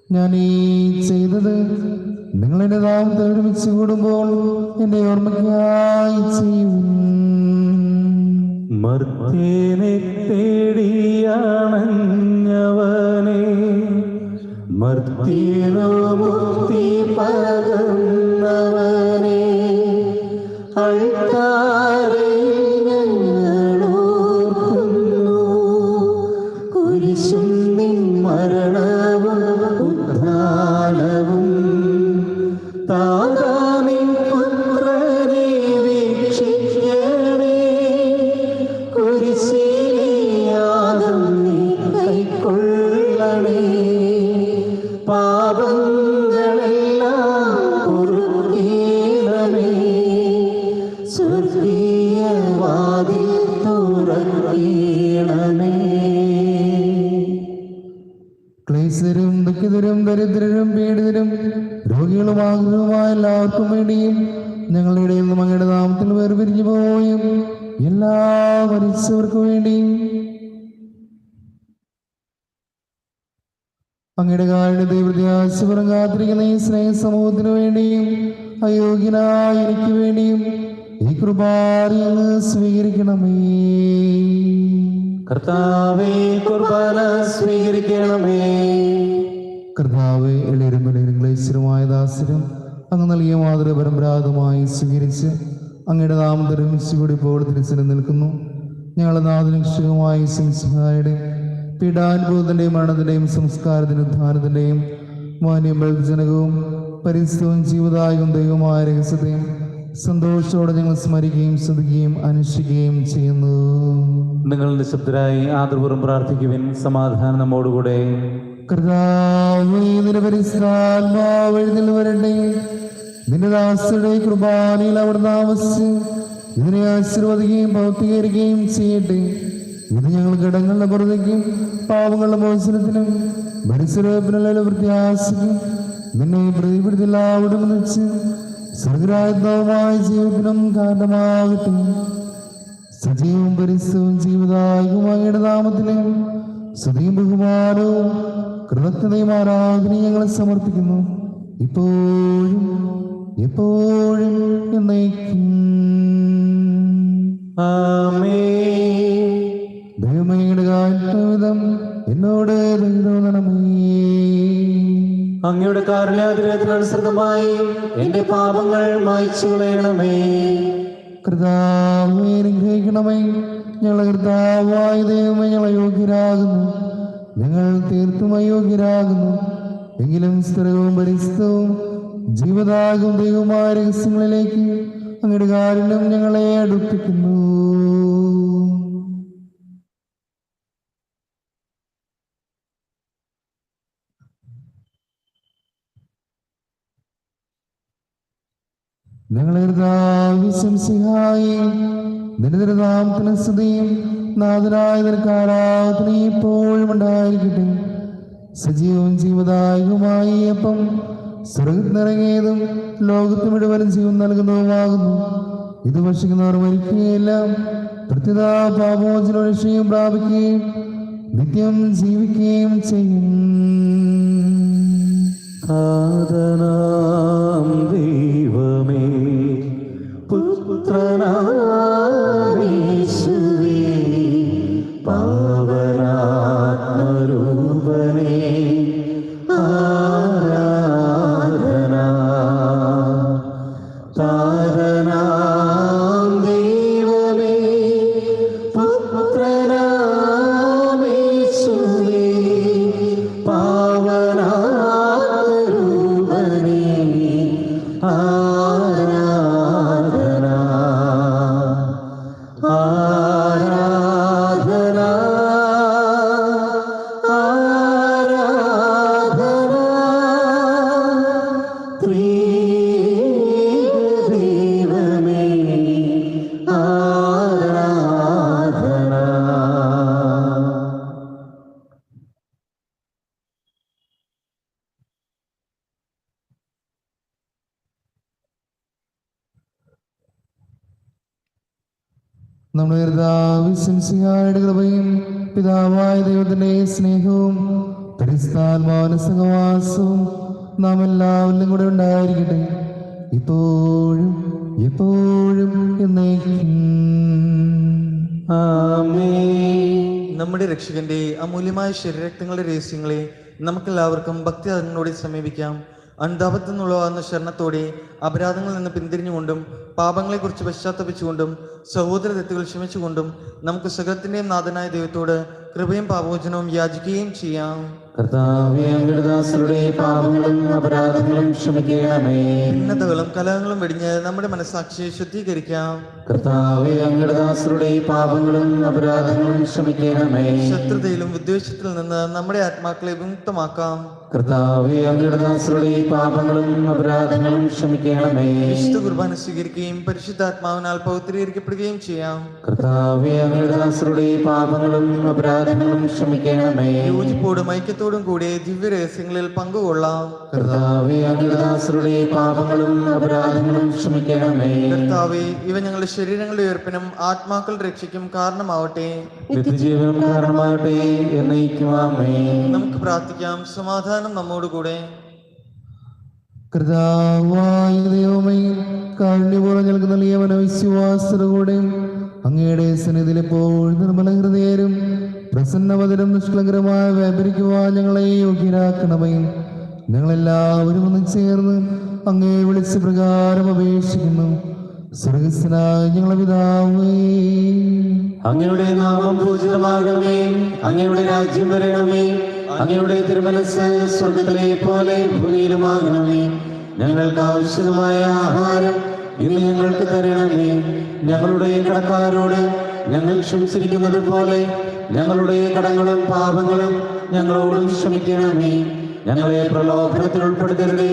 ഞാൻ ഈ ചെയ്തത് നിങ്ങളെന്റെ നാമത്തെ ഒരുമിച്ച് കൂടുമ്പോൾ എന്റെ ഓർമ്മയ്ക്കായി ചെയ്യും.
മർത്യനെ തേടിയാണഞ്ഞവനെ, മർത്യനോ മുക്തി പകർന്നവനെ, അൾത്താരയിൽ ഞങ്ങളോർക്കുന്നു. കുരിശും നിൻ മരണവും ഉദ്ധാനവും താതാനിൻ പുത്രനെ വീക്ഷിക്കണേ. കുരിശിലെ യാഗം നീ കൈക്കൊള്ളണേ. പാപങ്ങളെല്ലാം പൊറുക്കണമേ. സ്വർഗീയ വാതിൽ തുറക്കണമേ.
ക്ലേശരും ദുഃഖിതരും ദരിദ്രരും പീഡിതരും രോഗികളുമാകുമായ എല്ലാവർക്കും വേണ്ടിയും ഞങ്ങളുടെ ഇടയിൽ നിന്നും അങ്ങയുടെ നാമത്തിൽ വേർപിരിഞ്ഞു പോയും എല്ലാ മരിച്ചവർക്കു വേണ്ടിയും അങ്ങയുടെ കാരുടെ ദൈവത്യാശപുരം കാത്തിരിക്കുന്ന ഈ സ്നേഹ സമൂഹത്തിനു വേണ്ടിയും അയോഗ്യനായ എനിക്ക് വേണ്ടിയും ഈ കൃപാരി അങ്ങ് സ്വീകരിക്കണമേ.
കർത്താവേ, കുർബാന സ്വീകരിക്കണമേ.
കർത്താവേ, എളിയരും വലിയരും ക്ലേശരുമായ ദാസരും അങ്ങ് നൽകിയ മാതൃ പരമ്പരാഗതമായി സ്വീകരിച്ച് അങ്ങയുടെ നാമത്തിലും കൂടി ഇപ്പോൾ തിരിച്ചു നിൽക്കുന്നു. ഞങ്ങളുടെ നാഥനിക്ഷകമായ സംസ്കാരയുടെ പീഡാനുഭവത്തിൻ്റെയും മരണത്തിൻ്റെയും സംസ്കാരത്തിൻ്റെ ഉദ്ധാനത്തിൻ്റെയും മാന്യം ബലജനകവും പരിസ്ഥവും ജീവദായകവും ദൈവമായ രഹസ്യത്തെയും സന്തോഷത്തോടെ ഞങ്ങൾ സ്മരിക്കുകയും ശ്രദ്ധിക്കുകയും അനുഷ്ഠിക്കുകയും ചെയ്യുന്നു.
നിങ്ങൾ നിശബ്ദരായി ആദരപൂർവ്വം പ്രാർത്ഥിക്കുവിൻ. സമാധാനം നമ്മോടുകൂടെ.
കർത്താവേ, നിന്റെ പരിശുദ്ധാത്മാവ് എഴുന്നള്ളി വരട്ടെ. നിന്റെ ദാസരുടെ കുർബാനയിൽ അവിടുന്ന് താമസിച്ച് ഇതിനെ ആശീർവദിക്കുകയും പ്രവർത്തീകരിക്കുകയും ചെയ്യട്ടെ. ഇത് ഞങ്ങൾ കടങ്ങളുടെ പുറത്തേക്കും പാവങ്ങളുടെ മോചനത്തിനും പരിസരത്തിനുള്ള പ്രത്യാശയ്ക്കും നിന്നെ പ്രതിപിടുത്തില്ലാവിടും വെച്ച് സ്വർഗരാജ്ഞമായ ജീവിതത്തിനും കാരണമാകട്ടെ. സജീവവും പരിസ്ഥവും ജീവിതായുമായ നാമത്തിലെ സ്തുതിയും ബഹുമാനവും കൃതജ്ഞതയും ആരാധനയും ഞങ്ങളെ സമർപ്പിക്കുന്നു, ഇപ്പോഴും എപ്പോഴും എന്നേക്കും. ദൈവമയുടെ കാലവിധം എന്നോട് തോന്നണമേ.
അങ്ങയുടെ കാരുണ്യാതിരത്തിനനുസൃതമായി എന്റെ പാപങ്ങൾ മായ്ച്ചു കളയണമേ.
കർത്താവേ, അനുഗ്രഹിക്കണമേ. ഞങ്ങളെ കർത്താവായ ദൈവമേ, ഞങ്ങൾ അയോഗ്യരാകുന്നു, ഞങ്ങൾ തീർത്തും അയോഗ്യരാകുന്നു. എങ്കിലും സ്ഥിരവും പരിസ്ഥവും ജീവദായകവും ദൈവമായ രഹസ്യങ്ങളിലേക്ക് അങ്ങയുടെ കാരുണ്യം ഞങ്ങളെ അടുപ്പിക്കുന്നു. ഞങ്ങളെ വിശംസിഹായി നിന്റെ നാമത്തിന് സ്തുതിയും നാഥനായ നിനക്ക് ആരാധനയും ഇപ്പോഴും ഉണ്ടായിരിക്കട്ടെ. സജീവവും ജീവദായകവുമായി അപ്പം സ്വർഗ്ഗത്തിനിറങ്ങിയതും ലോകത്ത് മുഴുവനും ജീവൻ നൽകുന്നതുമാകുന്നു. ഇത് ഭക്ഷിക്കുന്നവർ മരിക്കുകയില്ല, പ്രത്യുത പാപമോചന രക്ഷയും പ്രാപിക്കുകയും നിത്യം ജീവിക്കുകയും ചെയ്യും.
ആദനാം ദൈവമേ, പുത്രനാമീശുവേ, പാവനാത്മരൂപനേ, ആരാധന. താതനാം ദൈവമേ, പുത്രനാമീശുവേ, പാവനാത്മരൂപനേ, ആരാധന. ആരാധന, ആരാധന. ത്രിയേക ദൈവമേ, ആരാധന.
നമ്മുടെ വിശംസിയായുടെ കൃപയും പിതാവായ ദൈവത്തിന്റെ സ്നേഹവും പരിശുദ്ധാത്മാവിന്റെ സഹവാസവും നാം എല്ലാവരിലും കൂടെ ഉണ്ടായിരിക്കട്ടെ, ഇപ്പോഴും എപ്പോഴും എന്നേക്കും.
നമ്മുടെ രക്ഷകന്റെ അമൂല്യമായ ശരീരരക്തങ്ങളുടെ രഹസ്യങ്ങളെ നമുക്കെല്ലാവർക്കും ഭക്തി അതിനോട് സമീപിക്കാം. അന്താപത്തിൽ നിന്നുള്ളവാകുന്ന ശരണത്തോടെ അപരാധങ്ങളിൽ നിന്ന് പിന്തിരിഞ്ഞുകൊണ്ടും പാപങ്ങളെക്കുറിച്ച് പശ്ചാത്തപിച്ചുകൊണ്ടും സഹോദര തെറ്റുകൾ ക്ഷമിച്ചുകൊണ്ടും നമുക്ക് സകലത്തിന്റെയും നാഥനായ ദൈവത്തോട് കൃപയും പാപമോചനവും യാചിക്കുകയും ചെയ്യാം.
കർത്താവേ, അങ്ങയുടെ ദാസരുടെ പാപങ്ങളും അപരാധങ്ങളും ക്ഷമിക്കണമേ.
ഭിന്നതകളും കലഹങ്ങളും വെടിഞ്ഞ് നമ്മുടെ മനസ്സാക്ഷിയെ ശുദ്ധീകരിക്കാം.
കർത്താവേ, അങ്ങയുടെ ദാസരുടെ പാപങ്ങളും അപരാധങ്ങളും ക്ഷമിക്കണമേ.
ശത്രുതയിലും വിദ്വേഷത്തിൽ നിന്ന് നമ്മുടെ ആത്മാക്കളെ വിമുക്തമാക്കാം.
കർത്താവേ, അങ്ങയുടെ ദാസരുടെ പാപങ്ങളും അപരാധങ്ങളും ക്ഷമിക്കണമേ.
വിശുദ്ധ കുർബാന സ്വീകരിക്കുകയും പരിശുദ്ധാത്മാവിനാൽ പൗത്രീകരിക്കപ്പെടുകയും ചെയ്യാം.
കർത്താവേ, അങ്ങയുടെ ദാസരുടെ പാപങ്ങളും അപരാധങ്ങളും ക്ഷമിക്കണമേ.
യോജിപ്പോടും ഐക്യത്തോടും കൂടി ദിവ്യ രഹസ്യങ്ങളിൽ പങ്കുകൊള്ളാം.
കർത്താവേ, അങ്ങയുടെ ദാസരുടെ പാപങ്ങളും അപരാധങ്ങളും ക്ഷമിക്കണമേ.
കർത്താവേ, ഇവ ഞങ്ങളുടെ ശരീരങ്ങളുടെ ഉയർപ്പിനും ആത്മാക്കളുടെ രക്ഷയ്ക്കും കാരണമാവട്ടെ,
നിത്യജീവനും കാരണമാകട്ടെ എന്നേക്കും. ആമേൻ.
നമുക്ക് പ്രാർത്ഥിക്കാം. സമാധാനം നമ്മോടുകൂടെ.
കർത്താവായ ദൈവമേ, കാരുണ്യപൂർവ്വം ഞങ്ങൾക്ക് നൽകിയ മനോവിശ്വാസത്തോടെ അങ്ങയുടെ സന്നിധിയിൽ എപ്പോഴും നിർമ്മല ഹൃദയരും പ്രസന്നവതരും നിഷ്കളങ്കരമായ വ്യാപരിക്കുവാൻ ഞങ്ങളെ യോഗ്യരാക്കണമേ. ഞങ്ങളെല്ലാവരും ഒന്ന് ചേർന്ന് അങ്ങേ വിളിച്ച പ്രകാരം അപേക്ഷിക്കുന്നു. സ്വർഗസ്ഥനായ ഞങ്ങളുടെ പിതാവേ,
അങ്ങയുടെ നാമം പൂജിതമാകണമേ. അങ്ങയുടെ രാജ്യം വരണമേ. അങ്ങയുടെ തിരുമനസ്സ് സ്വർഗ്ഗത്തിലെ പോലെ ഭൂമിയിലുമാകണമേ. ഞങ്ങൾക്ക് ആവശ്യമായ ആഹാരം ഇന്ന് ഞങ്ങൾക്ക് തരണമേ. ഞങ്ങളുടെ കടക്കാരോട് ഞങ്ങൾ ക്ഷമിച്ചിരിക്കുന്നത് പോലെ ഞങ്ങളുടെ കടങ്ങളും പാപങ്ങളും ഞങ്ങളോടും ക്ഷമിക്കണമേ. ഞങ്ങളെ പ്രലോഭനത്തിൽ ഉൾപ്പെടുത്തരുതേ,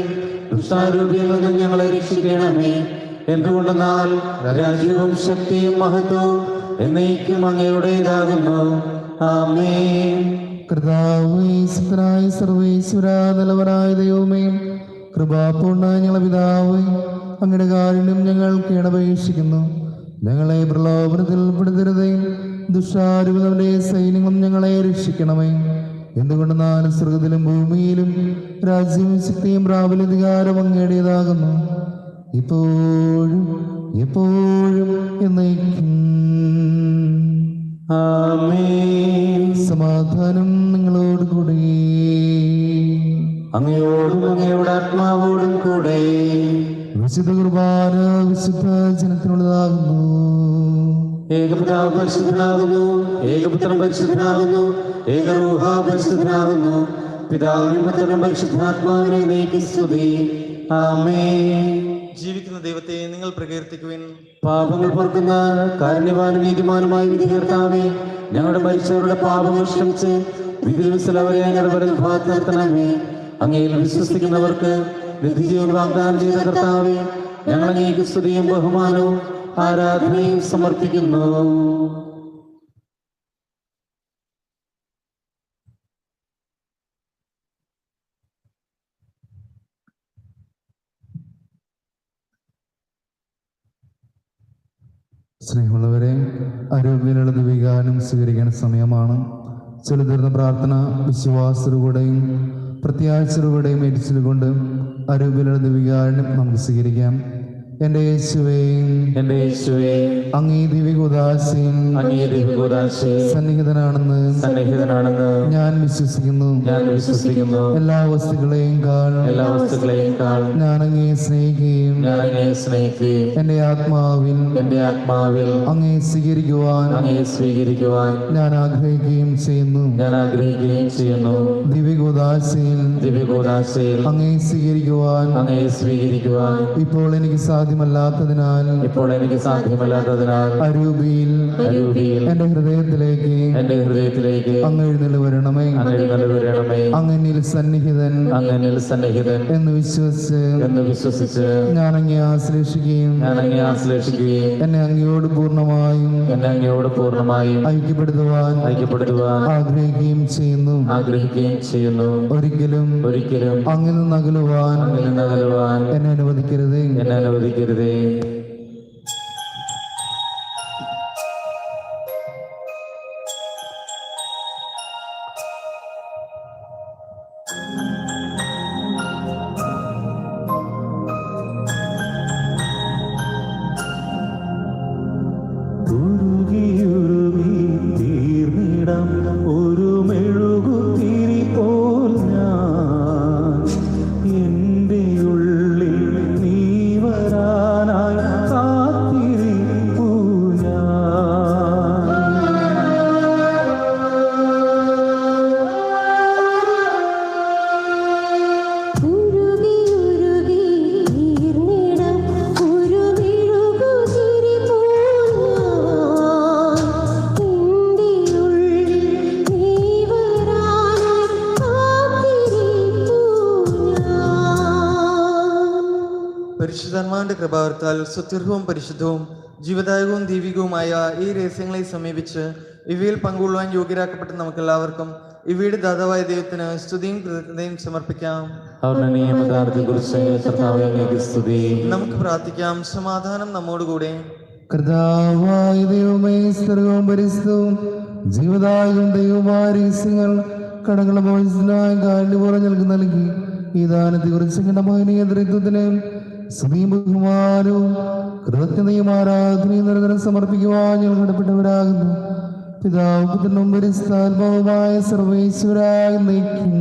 ദുഷ്ടാരൂപിയിൽ നിന്നും ഞങ്ങളെ രക്ഷിക്കണമേ. എന്തുകൊണ്ടെന്നാൽ രാജ്യവും ശക്തിയും മഹത്വവും എന്നേക്കും അങ്ങയുടേതാകുന്നു. ആമേൻ.
കർത്താവേ, ശക്തനായ സർവേശ്വര, നിലവനായ ദൈവമേ, കൃപാപൂർണ്ണ ഞങ്ങളെ പിതാവേ, അങ്ങയുടെ കാരുണ്യം ഞങ്ങൾ കേണപേക്ഷിക്കുന്നു. ഞങ്ങളെ പ്രലോഭനത്തിൽ ഉൾപ്പെടുത്തരുതേ, ദുഷ്ടാരൂപങ്ങളുടെ സൈന്യങ്ങളും ഞങ്ങളെ രക്ഷിക്കണമേ. എന്തുകൊണ്ടെന്നാൽ സ്വർഗത്തിലും ഭൂമിയിലും രാജ്യവും ശക്തിയും പ്രാബല്യാധികാരം അങ്ങയുടേതാകുന്നു, ഇപ്പോഴും എപ്പോഴും എന്നേക്കും.
ആമേൻ.
സമാധാനം നിങ്ങളോട് കൂടെ.
അങ്ങയോടും അങ്ങയുടെ ആത്മാവോടും കൂടെ.
വിശുദ്ധ കുർബാന വിശുദ്ധ ജനത്തിനുള്ളതാകുന്നു.
ഏകപിതാവ് പരിശുദ്ധനാകുന്നു, ഏകപുത്രൻ പരിശുദ്ധനാകുന്നു, ഏകരൂഹ പരിശുദ്ധനാകുന്നു. പിതാവിനും പുത്രനും പരിശുദ്ധാത്മാവിനെ നീക്കി സ്തുതി. ആമേൻ.
ജീവിക്കുന്ന ദൈവത്തെ നിങ്ങൾ പ്രകീർത്തിക്കുവിൻ.
പാപങ്ങൾ പൊറുക്കുന്ന കാരുണ്യവാനും നീതിമാനുമായ വിധികർത്താവേ, ഞങ്ങളുടെ മരിച്ചവരുടെ പാപങ്ങൾ ക്ഷമിച്ച് വിധി ദിവസം അവരെ ഞങ്ങളുടെ ഭാഗത്ത് നിർത്തണമേ. അങ്ങയിൽ വിശ്വസിക്കുന്നവർക്ക് നിത്യജീവൻ വാഗ്ദാനം ചെയ്ത കർത്താവേ, ഞങ്ങൾ അങ്ങേക്ക് സ്തുതിയും ബഹുമാനവും ആരാധനയും സമർപ്പിക്കുന്നു.
സ്നേഹമുള്ളവരെ, ആരോഗ്യമുള്ള ദിവികാനം സ്വീകരിക്കേണ്ട സമയമാണ്. ചെലുതീർന്ന പ്രാർത്ഥന വിശ്വാസത്തോടെയും പ്രത്യാശയോടെയും ഏറ്റിച്ചുകൊണ്ട് ആരോഗ്യമുള്ള ദിവികാരം നമുക്ക് സ്വീകരിക്കാം. എൻ്റെ യേശുവേ,
എൻ്റെ യേശുവേ,
അങ്ങേ ദിവ്യകൂദാശയിൽ സന്നിഹിതനാണെന്ന് ഞാൻ വിശ്വസിക്കുന്നു. എല്ലാ വസ്തുക്കളെയും ഞാൻ അങ്ങേ സ്നേഹിക്കുകയും എൻ്റെ ആത്മാവിൽ അങ്ങേ സ്വീകരിക്കുവാൻ ഞാൻ ആഗ്രഹിക്കുകയും ചെയ്യുന്നു. ദിവ്യകൂദാശയിൽ അങ്ങേ സ്വീകരിക്കുവാൻ ഇപ്പോൾ എനിക്ക് സാധ്യമല്ലാത്തതിനാൽ അരൂപിയിൽ എന്റെ ഹൃദയത്തിലേക്ക് അങ്ങ് എഴുന്നള്ളി വരണമേ. അങ്ങനിൽ സന്നിഹിതൻ എന്ന് വിശ്വസിച്ച് ഞാൻ അങ്ങേ ആശ്ലേഷിക്കുകയും എന്നെ അങ്ങയോട് പൂർണ്ണമായും ഐക്യപ്പെടുത്തുവാൻ ആഗ്രഹിക്കുകയും ചെയ്യുന്നു. ഒരിക്കലും അങ്ങിൽ നിന്ന് അകലുവാൻ എന്നെ അനുവദിക്കരുതേ.
ഒരു മെഴുകുതിരി പോൽ ഞാൻ എൻ്റെ ഉള്ളിൽ നീ വരാനായി കാത്തിരിപ്പൂ
പരിശുദ്ധാത്മാവിന്റെ കൃപാവർത്താൽ സുത്യർഹവും പരിശുദ്ധവും ജീവദായകവും ദൈവികവുമായ ഈ രഹസ്യങ്ങളെ സമീപിച്ച് ഇവയിൽ പങ്കുകൊള്ളുവാൻ യോഗ്യരാക്കപ്പെട്ട നമുക്കെല്ലാവർക്കും ഇവയുടെ ദാതാവായ ദൈവത്തിന് സ്തുതിയും കൃതജ്ഞതയും സമർപ്പിക്കാം. നമുക്ക് പ്രാർത്ഥിക്കാം. സമാധാനം നമ്മോടുകൂടെ.
കർത്താവായ ദൈവമേ, സ്വർഗ്ഗവും പരിശുദ്ധവും ജീവദായകവും ദൈവമായ രഹസ്യങ്ങൾ കടങ്ങളുടെ മോചനത്തിനായി കാരുണ്യപൂർവ്വം ഞങ്ങൾക്ക് നൽകി ഈ ദാനത്തെ കുറിച്ച് മഹനീയ ദരിദ്രത്തിന് സ്തുതിയും ബഹുമാനവും കൃതജ്ഞതയും ആരാധനയും നിരന്തരം സമർപ്പിക്കുവാൻ ഞങ്ങൾ കടപ്പെട്ടവരാകുന്നു. പിതാവും പുത്രനും പരിശുദ്ധാത്മാവുമായ സർവേശ്വരായി നയിക്കും.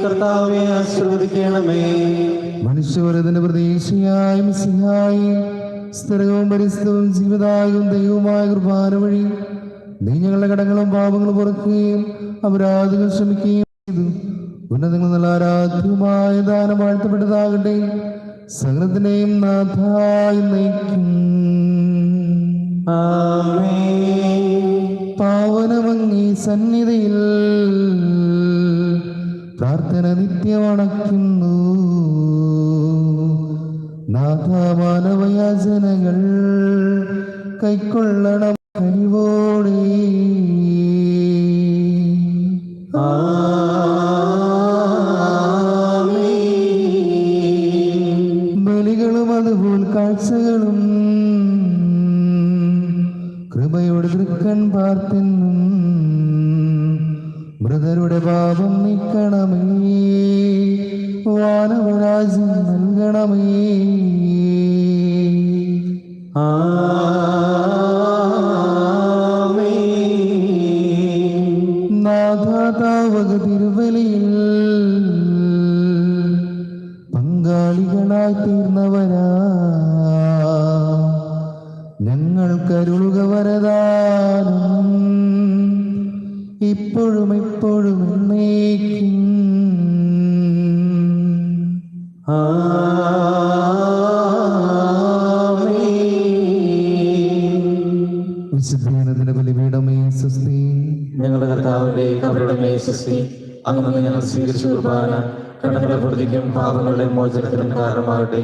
കർത്താവേ ആശീർവദിക്കണമേ.
മനുഷ്യവരതിന്റെ പ്രതീക്ഷയായ മിശിഹായി സ്ഥിരവും പരിശുദ്ധവും ജീവദായകവും ദൈവവുമായ കുർബാന വഴി നീ ഞങ്ങളുടെ കടങ്ങളും പാപങ്ങളും പൊറുക്കുകയും അപരാധങ്ങൾ ക്ഷമിക്കുകയും ചെയ്തു. ഉന്നതങ്ങൾ നല്ല ആരാധ്യമായ ദാനം വാഴ്ത്തപ്പെട്ടതാകട്ടെ. സകലത്തിനെയും നാഥായി നയിക്കും.
ആമേൻ.
പാവനമങ്ങി സന്നിധിയിൽ പ്രാർത്ഥന നിത്യമണയ്ക്കുന്നു. നാഥമാനവയാചനകൾ കൈക്കൊള്ളണം കനിവോടെ. ബലികളും അതുപോൽ കാഴ്ചകളും കൃപയോട് തൃക്കൺ പാർത്തെന്നും മൃതരുടെ പാപം നീക്കണമേ, വാനവരാജ്യം നൽകണമേ. നാഥാതാവക തിരുവലിയിൽ പങ്കാളികളായി തീർന്നവരാ ഞങ്ങൾക്കരുളുക വരദാനം, ഇപ്പോഴും എപ്പോഴും എന്നേക്കും. വിശുദ്ധീനത്തിന്റെ ബലിപീഠമേ സ്വസ്തി.
ഞങ്ങളുടെ കർത്താവിന്റെ അവരുടെ മേശസ്തി അങ്ങനെ ഞങ്ങൾ സ്വീകരിച്ച കുർബാന കടങ്ങളുടെ പ്രതിക്കും പാപങ്ങളുടെ മോചനത്തിനും കാരണമാകട്ടെ.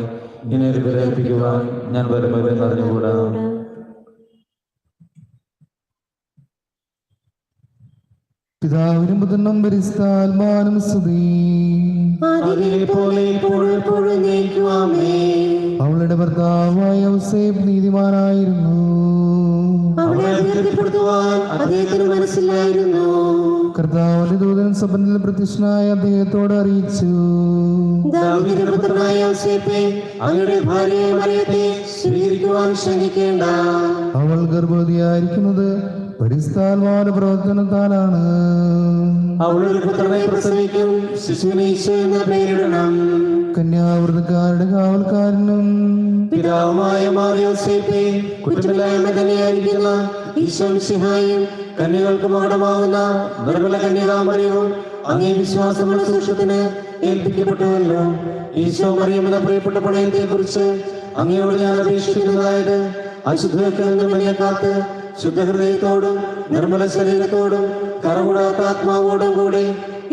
ഇനി ഒരു വിലയിപ്പിക്കുവാൻ ഞാൻ വരുമെന്ന് അറിഞ്ഞുകൂടാ.
പിതാവിനും പുത്രനും പരിശുദ്ധാത്മാവിനും സ്തുതി. അവളുടെ ഭർത്താവായ ഔസേപ്പ് നീതിമാനായിരുന്നു. കർത്താവിന്റെ ദൂതൻ സ്വപ്നത്തിൽ പ്രത്യക്ഷനായ അദ്ദേഹത്തോട് അറിയിച്ചു, അവൾ ഗർഭവതിയായിരിക്കുന്നത് പരിശുദ്ധാത്മാവിന്റെ പ്രവർത്തനത്താലാണ്.
അവളൊരു പുത്രനെ പ്രസവിക്കും, ശിശുവിനെ ഈശോ എന്ന് പേരിടണം.
കന്യാവ്രതക്കാരുടെ കാവൽക്കാരനും
പിതാവുമായ യോസേപ്പേ, കുറ്റമില്ലായ്മ തന്നെയായിരിക്കുന്ന ഈശോ മിശിഹായും കന്യകൾക്ക് മകുടമാവുന്ന നിർമ്മല കന്യകാമറിയവും അങ്ങേ വിശ്വാസമുള്ള സൂക്ഷ്മത്തിന് ഏൽപ്പിക്കപ്പെട്ടുവല്ലോ. ഈശോ മറിയം എന്ന പ്രിയപ്പെട്ട പണയത്തെ കുറിച്ച് അങ്ങയോട് ഞാൻ അപേക്ഷിക്കുന്നതായത് അശുദ്ധത്തിൽ നിന്നും എന്നെ കാത്ത് ശുദ്ധഹൃദയത്തോടും നിർമ്മല ശരീരത്തോടും കറകൂടാത്ത ആത്മാവോടും കൂടെ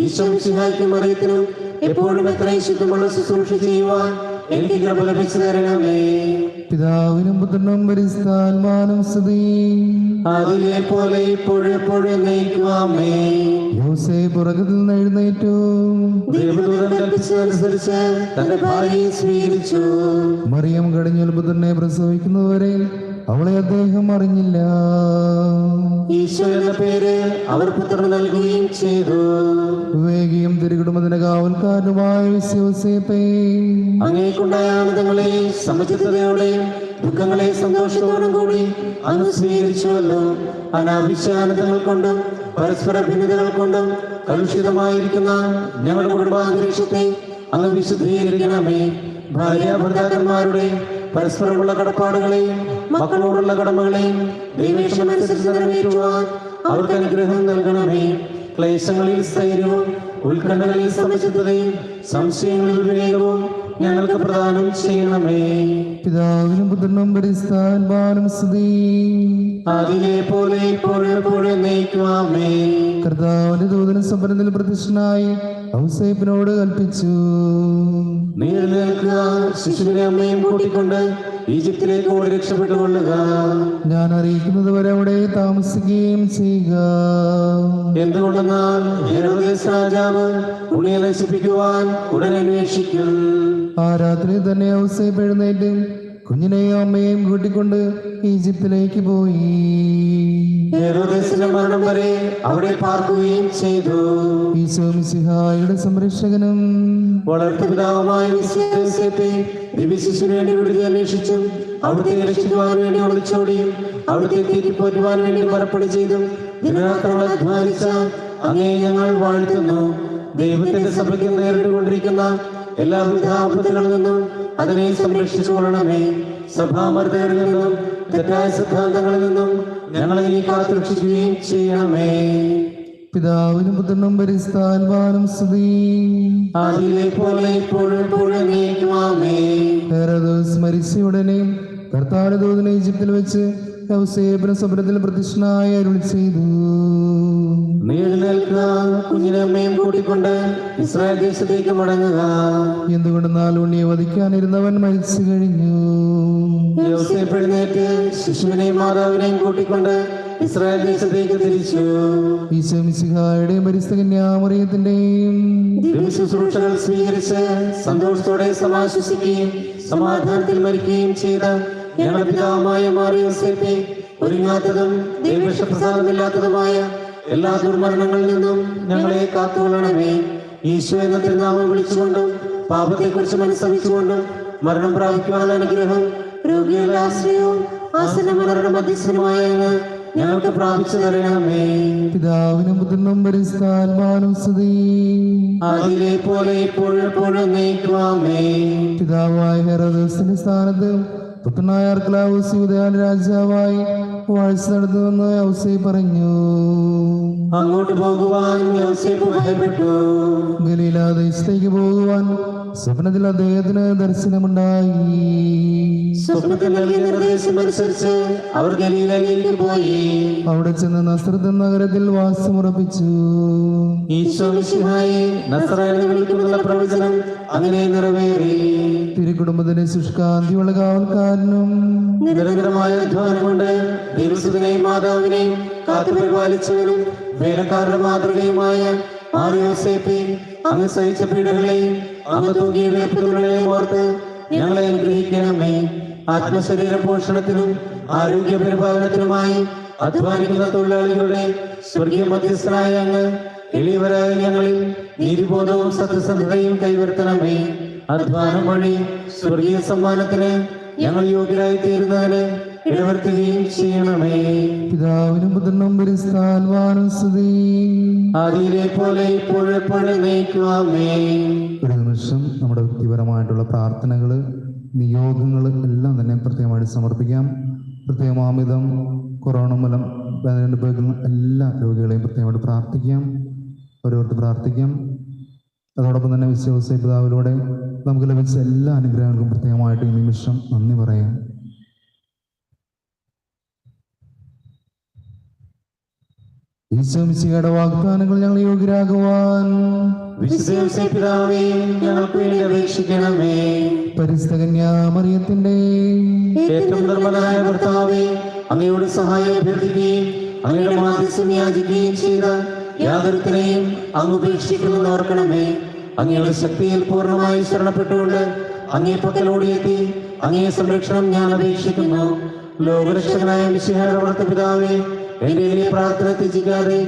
ഈശോ മിശിഹായ്ക്കും മറിയത്തിനും എപ്പോഴും എത്രയും ശുദ്ധമുള്ള ശുശ്രൂഷ ചെയ്യുവാൻ എനിക്ക് കൃപ ലഭിച്ചു തരണമേ.
പിതാവിനും പുത്രനും പരിശുദ്ധാത്മാവിനും സ്തുതി.
അതിലെ പോലെ ഇപ്പോഴെപ്പോഴും എന്നേക്കുമേ.
യോസേപ്പ് ഉറക്കത്തിൽ നിന്ന് എഴുന്നേറ്റു,
ദൈവദൂതൻ കൽപ്പിച്ചതനുസരിച്ച് തന്റെ ഭാര്യയെ സ്വീകരിച്ചു.
മറിയം കടിഞ്ഞൂൽ പുത്രനെ പ്രസവിക്കുന്നതുവരെ അവളെ അദ്ദേഹം അറിഞ്ഞില്ല.
ഈശോ എന്ന പേര് അവർ പുത്രന് നൽകുകയും ചെയ്തു.
വേഗിയും തിരുകുടുംബത്തിന്റെ കാവൽക്കാരനുമായ യോസേപ്പേ,
അങ്ങേക്കുണ്ടായ ആനന്ദങ്ങളെ സമചിത്തതയോടെയും ദുഃഖങ്ങളെ സന്തോഷത്തോടും കൂടി അങ്ങ് സ്വീകരിച്ചുവല്ലോ. അനാവശ്യാനന്ദങ്ങൾ കൊണ്ടും പരസ്പര ഭിന്നതകൾ കൊണ്ടും കലുഷിതമായിരിക്കുന്ന ഞങ്ങളുടെ കുടുംബാന്തരീക്ഷത്തെ അങ്ങ് വിശുദ്ധീകരിക്കണമേ. ഭാര്യ ഭർത്താക്കന്മാരുടെ പരസ്പരമുള്ള കടപ്പാടുകളെയും മക്കളോടുള്ള കടമകളെയും ദൈവേഷ്ടമനുസരിച്ച് നിറവേറ്റുവാൻ അവർക്ക് അനുഗ്രഹം നൽകണമേ. ക്ലേശങ്ങളിൽ സ്ഥൈര്യവും ഉത്കണ്ഠകളിൽ സമചിത്തതയും സംശയങ്ങളിൽ വിവേകവും ഞങ്ങൾക്ക് പ്രദാനം ചെയ്യണമേ.
പിതാവിനും പുത്രനും പരിശുദ്ധാത്മാവിനും സ്തുതി.
അതിലെ പോലെ ഇപ്പോഴെപ്പോഴും എന്നേക്കുമേ.
കർത്താവിന്റെ ദൂതൻ സ്വപ്നത്തിൽ പ്രത്യക്ഷനായി ഔസേപ്പിനോട് കൽപ്പിച്ചു,
നീ എഴുന്നേൽക്കുക, ശിശുവിനെ അമ്മയും കൂട്ടിക്കൊണ്ട് ഈജിപ്തിലേക്ക് ഓടി രക്ഷപ്പെട്ടുകൊള്ളുക.
ഞാൻ അറിയിക്കുന്നത് വരെ അവിടെ താമസിക്കുകയും ചെയ്യുക.
എന്തുകൊണ്ടെന്നാൽ ഹെരോദേസ് രാജാവ് ഉണ്ണിയെ നശിപ്പിക്കുവാൻ ഉടനെ അന്വേഷിക്കും.
ആ രാത്രി തന്നെ ഔസേപ്പ് എഴുന്നേറ്റ് കുഞ്ഞിനെയും അമ്മയെയും കൂട്ടിക്കൊണ്ട് ഈജിപ്തിലേക്ക് പോയി.
ഹെരോദേസിന്റെ മരണം വരെ അവിടെ പാർക്കുകയും ചെയ്തു.
ഈശോ മിശിഹായുടെ സംരക്ഷകനും
വളർത്തുപിതാവുമായ യോസേപ്പേ, ദിവ്യശിശുവിന് വേണ്ടി വിടുതി അന്വേഷിച്ചും അവിടുത്തെ രക്ഷിക്കുവാൻ വേണ്ടി ഒളിച്ചോടിയും അവിടുത്തെ തീറ്റിപ്പോറ്റുവാൻ വേണ്ടി മറപ്പടി ചെയ്തും ദിനരാത്രങ്ങൾ അധ്വാനിച്ച അങ്ങേ ഞങ്ങൾ വാഴ്ത്തുന്നു. ദൈവത്തിന്റെ സഭയ്ക്ക് നേരിട്ടുകൊണ്ടിരിക്കുന്ന എല്ലാവിധ ആപത്തുകളിൽ നിന്നും അതിനെ സംരക്ഷിച്ചു കൊള്ളണമേ. സഭാമർദ്ദകരിൽ നിന്നും തെറ്റായ സിദ്ധാന്തങ്ങളിൽ നിന്നും ഞങ്ങളെ നീ കാത്തുരക്ഷിക്കുകയും ചെയ്യണമേ.
പിതാവിനും പുത്രനും പരിശുദ്ധാത്മാവിനും സ്തുതി.
അതിലെ പോലെ ഇപ്പോഴെപ്പോഴും എന്നേക്കുമേ.
ഹെരോദോസ് മരിച്ച ഉടനെ കർത്താവിന്റെ ദൂതനെ ഈജിപ്തിൽ വെച്ച് യൗസേപ്പിന് സ്വപ്നത്തിൽ പ്രത്യക്ഷനായി അരുളി ചെയ്തു.
നീ എഴുന്നേൽക്കുക, കുഞ്ഞിനെ അമ്മയും കൂട്ടിക്കൊണ്ട് ഇസ്രായേൽ ദേശത്തേക്ക് മടങ്ങുക.
എന്തുകൊണ്ടെന്നാൽ ഉണ്ണിയെ വധിക്കാനിരുന്നവൻ മരിച്ചു കഴിഞ്ഞു.
യോസേപ്പ് എഴുന്നേറ്റ് ശിശുവിനെയും മാതാവിനെയും കൂട്ടിക്കൊണ്ട് ഇസ്രായേൽ ദേശത്തേക്ക് തിരിച്ചു.
ഈശോ മിശിഹായുടെയും പരിശുദ്ധ കന്യാമറിയത്തിന്റെയും
ശുശ്രൂഷകൾ സ്വീകരിച്ച് സന്തോഷത്തോടെ സമാശ്വസിക്കുകയും സമാധാനത്തിൽ മരിക്കുകയും ചെയ്ത ഞങ്ങളുടെ പിതാവുമായ മാറിയ യോസേപ്പെ, ഒരുങ്ങാത്തതും ദൈവപ്രസാദമില്ലാത്തതുമായ എല്ലാ ദുർമരണങ്ങളിൽ നിന്നും ഞങ്ങളെ കാത്തുകൊള്ളണമേ. ഈശോ എന്ന തിരുനാമം വിളിച്ചുകൊണ്ടും പാപത്തെക്കുറിച്ച് മനസ്സറിച്ചുകൊണ്ടും മരണം പ്രാപിക്കുവാനുള്ള അനുഗ്രഹം രോഗികളുടെ ആശ്രയവും ആസന്നമരണ മധ്യസ്ഥനുമായ ഞങ്ങൾക്ക് പ്രാപിച്ചു തരണമേ.
പിതാവിനും പുത്രനും പരിശുദ്ധാത്മാവിനും സ്തുതി.
അതിലെ പോലെ ഇപ്പോഴും നയിക്കുവാമേ.
പിതാവായ ഹെരോദോസിന്റെ സ്ഥാനത്ത് പുത്രനായ അർക്കലാവൂസ് യൂദയാ രാജാവായി വാഴ്ച നടത്തുമെന്ന് ഔസേപ്പ് പറഞ്ഞു.
അങ്ങോട്ട് പോകുവാൻ യോസേപ്പ് ഭയപ്പെട്ടു.
ഗലീല ദേശത്തേക്ക് പോകുവാൻ സ്വപ്നത്തിൽ അദ്ദേഹത്തിന് ദർശനമുണ്ടായി.
സ്വപ്നത്തിൽ നൽകിയ നിർദ്ദേശമനുസരിച്ച് അവർ ഗലീലയിലേക്ക് പോയി.
അവിടെ ചെന്ന് നസ്രത്ത് നഗരത്തിൽ വാസമുറപ്പിച്ചു.
ഈശോ മിശിഹായെ നസ്രായെന്ന് വിളിക്കുന്നുള്ള പ്രവചനം അങ്ങനെ നിറവേറി.
തിരുക്കുടുംബത്തിന് ശുഷ്കാന്തിയുള്ള കാവൽക്കാരനും
നിരന്തരമായ അധ്വാനം കൊണ്ട് ദൈവസുതനെയും മാതാവിനെയും കാത്തുപരിപാലിച്ചവനും വേലക്കാരുടെ മാതൃകയുമായ മാറിയ യോസേപ്പെ, അങ്ങ് സഹിച്ച പീഡകളെയും അങ്ങ് തൂങ്ങിയ വേർപ്പുകളെയും ഓർത്ത് ഞങ്ങളെ അനുഗ്രഹിക്കണമേ. ആത്മശരീര പോഷണത്തിനും ആരോഗ്യ പരിപാലനത്തിനുമായി അധ്വാനിക്കുന്ന തൊഴിലാളികളുടെ സ്വർഗീയ മധ്യസ്ഥനായ അങ്ങ് എളിയവരായ ഞങ്ങളിൽ നീതിബോധവും സത്യസന്ധതയും കൈവരുത്തണമേ. അധ്വാനം വഴി സ്വർഗീയ സമ്മാനത്തിന് ഞങ്ങൾ യോഗ്യരായി തീരുന്നതിന് ഇടവരുത്തുകയും ചെയ്യണമേ.
പിതാവിനും പുത്രനും പരിശുദ്ധാത്മാവിനും സ്തുതി.
ആദിയിലെ പോലെ ഇപ്പോഴെപ്പോഴും നയിക്കുവാമേ.
ഒരു നിമിഷം നമ്മുടെ വ്യക്തിപരമായിട്ടുള്ള പ്രാർത്ഥനകൾ, നിയോഗങ്ങൾ എല്ലാം തന്നെ പ്രത്യേകമായിട്ട് സമർപ്പിക്കാം. പ്രത്യേകമാമിതം കൊറോണ മൂലം അനുഭവിക്കുന്ന എല്ലാ രോഗികളെയും പ്രത്യേകമായിട്ട് പ്രാർത്ഥിക്കാം. ഓരോരുത്തർ പ്രാർത്ഥിക്കാം. അതോടൊപ്പം തന്നെ വിശ്വാസ പിതാവിലൂടെ നമുക്ക് ലഭിച്ച എല്ലാ അനുഗ്രഹങ്ങൾക്കും പ്രത്യേകമായിട്ട് ഈ നിമിഷം നന്ദി പറയാം. ഈശോ മിശിഹായുടെ വാഗ്ദാനങ്ങൾ ഞങ്ങൾ യോഗ്യരാകുവാൻ
വിശുദ്ധ പിതാവേ, ഞങ്ങൾക്ക് വേണ്ടി അപേക്ഷിക്കണമേ.
പരിശുദ്ധ കന്യാമറിയത്തിന്റെ
ഏറ്റവും നിർമ്മലനായ ഭർത്താവേ, അങ്ങയോട് സഹായം അഭ്യർത്ഥിക്കുകയും അങ്ങയുടെ മാധ്യസ്ഥം യാചിക്കുകയും ചെയ്ത യാതൊരുത്തരെയും അങ്ങ് ഉപേക്ഷിക്കുന്നത് ഓർക്കണമേ. അങ്ങയുടെ ശക്തിയിൽ പൂർണ്ണമായി ശരണപ്പെട്ടുകൊണ്ട് അങ്ങേ പക്കലോടിയെത്തി അങ്ങേ സംരക്ഷണം ഞാൻ അപേക്ഷിക്കുന്നു. ലോകരക്ഷകനായ മിശിഹായുടെ വളർത്ത പിതാവേ, എന്റെ എളിയ പ്രാർത്ഥന ത്യജിക്കാതെ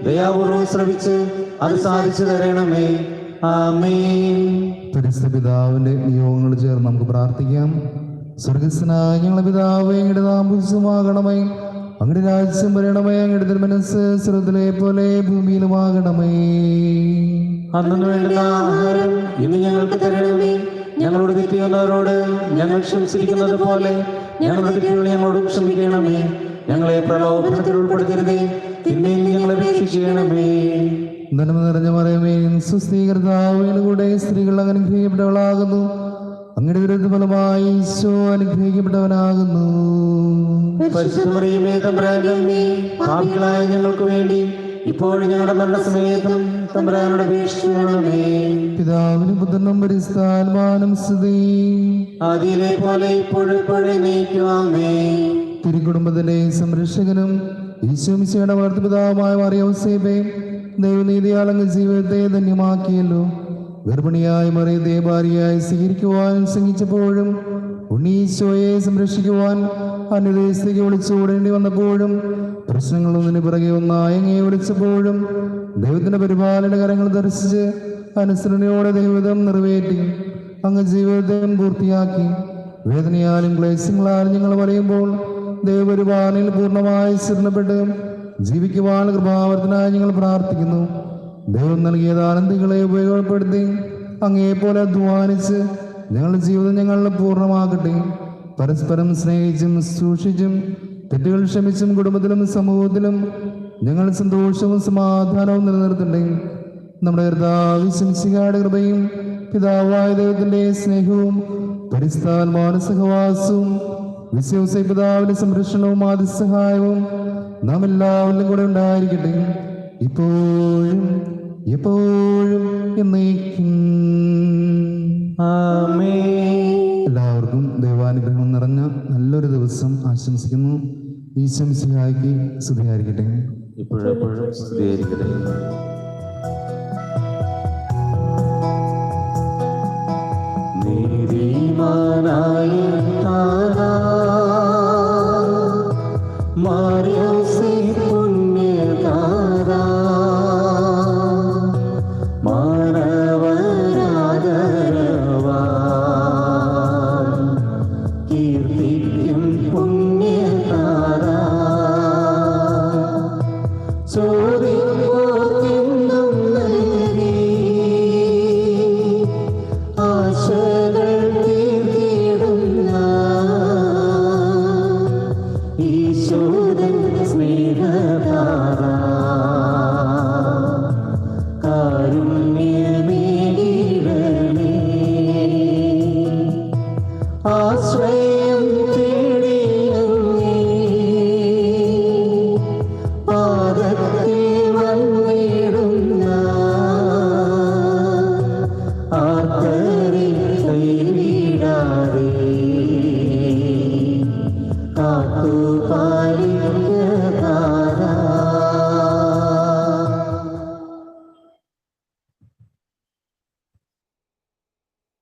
ദയാപൂർവ്വം ശ്രമിച്ച് അത് സാധിച്ചു തരണമേ. ആമേൻ.
പരിശുദ്ധ പിതാവിന്റെ നിയോഗങ്ങൾ ചേർന്ന് നമുക്ക് പ്രാർത്ഥിക്കാം. സ്വർഗസ്നായ ഞങ്ങളുടെ പിതാവേ, അങ്ങയുടെ നാമം പൂജിതമാകണമേ. അങ്ങയുടെ രാജ്യം വരണമേ. അങ്ങയുടെ തിരുമനസ്സ് സ്വർഗ്ഗത്തിലെ പോലെ ഭൂമിയിലുമാകണമേ.
അന്നു വേണ്ടുന്ന ആഹാരം ഇന്ന് ഞങ്ങൾക്ക് തരണമേ. ഞങ്ങളോട് തെറ്റ് ചെയ്യുന്നവരോട് ഞങ്ങൾ ക്ഷമിച്ചിരിക്കുന്നത് പോലെ ഞങ്ങളുടെ തെറ്റുകൾ ഞങ്ങളോട് ക്ഷമിക്കണമേ. ഞങ്ങളെ പ്രലോഭനത്തിൽ ഉൾപ്പെടുത്തരുതേ, തിന്മയിൽ നിന്ന് ഞങ്ങളെ രക്ഷിക്കണമേ.
നന്മ നിറഞ്ഞ മറിയമേ, സുസ്ഥീകൃതാവിന്റെ കൂടെ സ്ത്രീകൾ അനുഗ്രഹിക്കപ്പെട്ടവളാകുന്നു. അങ്ങയുടെ ദുരിത ഫലമായി ഈശോ അനുഗ്രഹിക്കപ്പെട്ടവനാകുന്നു.
പരിശുദ്ധ മറിയമേ, തമ്പുരാന്റെ അമ്മേ, പാപികളായ ഞങ്ങൾക്ക് വേണ്ടി ഇപ്പോഴും ഞങ്ങളുടെ മരണസമയത്തും തമ്പുരാനോട് അപേക്ഷിക്കണമേ.
പിതാവിനും പുത്രനും പരിശുദ്ധാത്മാവിനും സ്തുതി.
ആദിയിലെ പോലെ ഇപ്പോഴെപ്പോഴും നയിക്കുവാമേ.
തിരുക്കുടുംബത്തിന്റെ സംരക്ഷകനും ഈശോ മിശിഹായുടെ വളർത്തുപിതാവുമായ മാറിയ യോസേപ്പേ, ദൈവനീതിയാൽ അങ്ങ് ജീവിതത്തെ ധന്യമാക്കിയല്ലോ. ഗർഭിണിയായി മറിയത്തെ ഭാര്യയായി സ്വീകരിക്കുവാൻ ശ്രമിച്ചപ്പോഴും ഉണ്ണീശോയെ സംരക്ഷിക്കുവാൻ അന്യദേശത്തേക്ക് വിളിച്ചുകൂടേണ്ടി വന്നപ്പോഴും പ്രശ്നങ്ങളൊന്നിന് പിറകെ ഒന്നായി അങ്ങയെ വിളിച്ചപ്പോഴും ദൈവത്തിന്റെ പരിപാലന കരങ്ങൾ ദർശിച്ച് അനുസരണയോടെ ദൈവം നിറവേറ്റി അങ്ങ് ജീവിതത്തെ പൂർത്തിയാക്കി. വേദനയാലും ക്ലേശങ്ങളാലും ഞങ്ങൾ പറയുമ്പോൾ ദൈവപരിപാലനയിൽ പൂർണ്ണമായി ശരണപ്പെട്ട് ജീവിക്കുവാൻ കൃപാവർത്തനായി ഞങ്ങൾ പ്രാർത്ഥിക്കുന്നു. ദൈവം നൽകിയ ആനന്ദികളെ ഉപയോഗപ്പെടുത്തി അങ്ങേപോലെ അധ്വാനിച്ച് ഞങ്ങളുടെ ജീവിതം ഞങ്ങളുടെ പൂർണ്ണമാകട്ടെ. പരസ്പരം സ്നേഹിച്ചും സൂക്ഷിച്ചും തെറ്റുകൾ ക്ഷമിച്ചും കുടുംബത്തിലും സമൂഹത്തിലും ഞങ്ങൾ സന്തോഷവും സമാധാനവും നിലനിർത്തണ്ടേ. നമ്മുടെ കർത്താവ് മിശിഹായുടെ കൃപയും പിതാവായ ദൈവത്തിന്റെ സ്നേഹവും പരിശുദ്ധാത്മാവിന്റെ സഹവാസവും വിശ്വസ പിതാവിന്റെ സംരക്ഷണവും ആദ്യ സഹായവും നാം എല്ലാവരിലും കൂടെ ഉണ്ടായിരിക്കട്ടെ, ഇപ്പോഴും എപ്പോഴും എന്നേക്കും. എല്ലാവർക്കും ദൈവാനുഗ്രഹം നിറഞ്ഞ നല്ലൊരു ദിവസം ആശംസിക്കുന്നു. ഈശോ മിശിഹായ്ക്ക് സ്തുതിയായിരിക്കട്ടെ.
ഇപ്പോഴെപ്പോഴും സ്തുതിയായിരിക്കട്ടെ.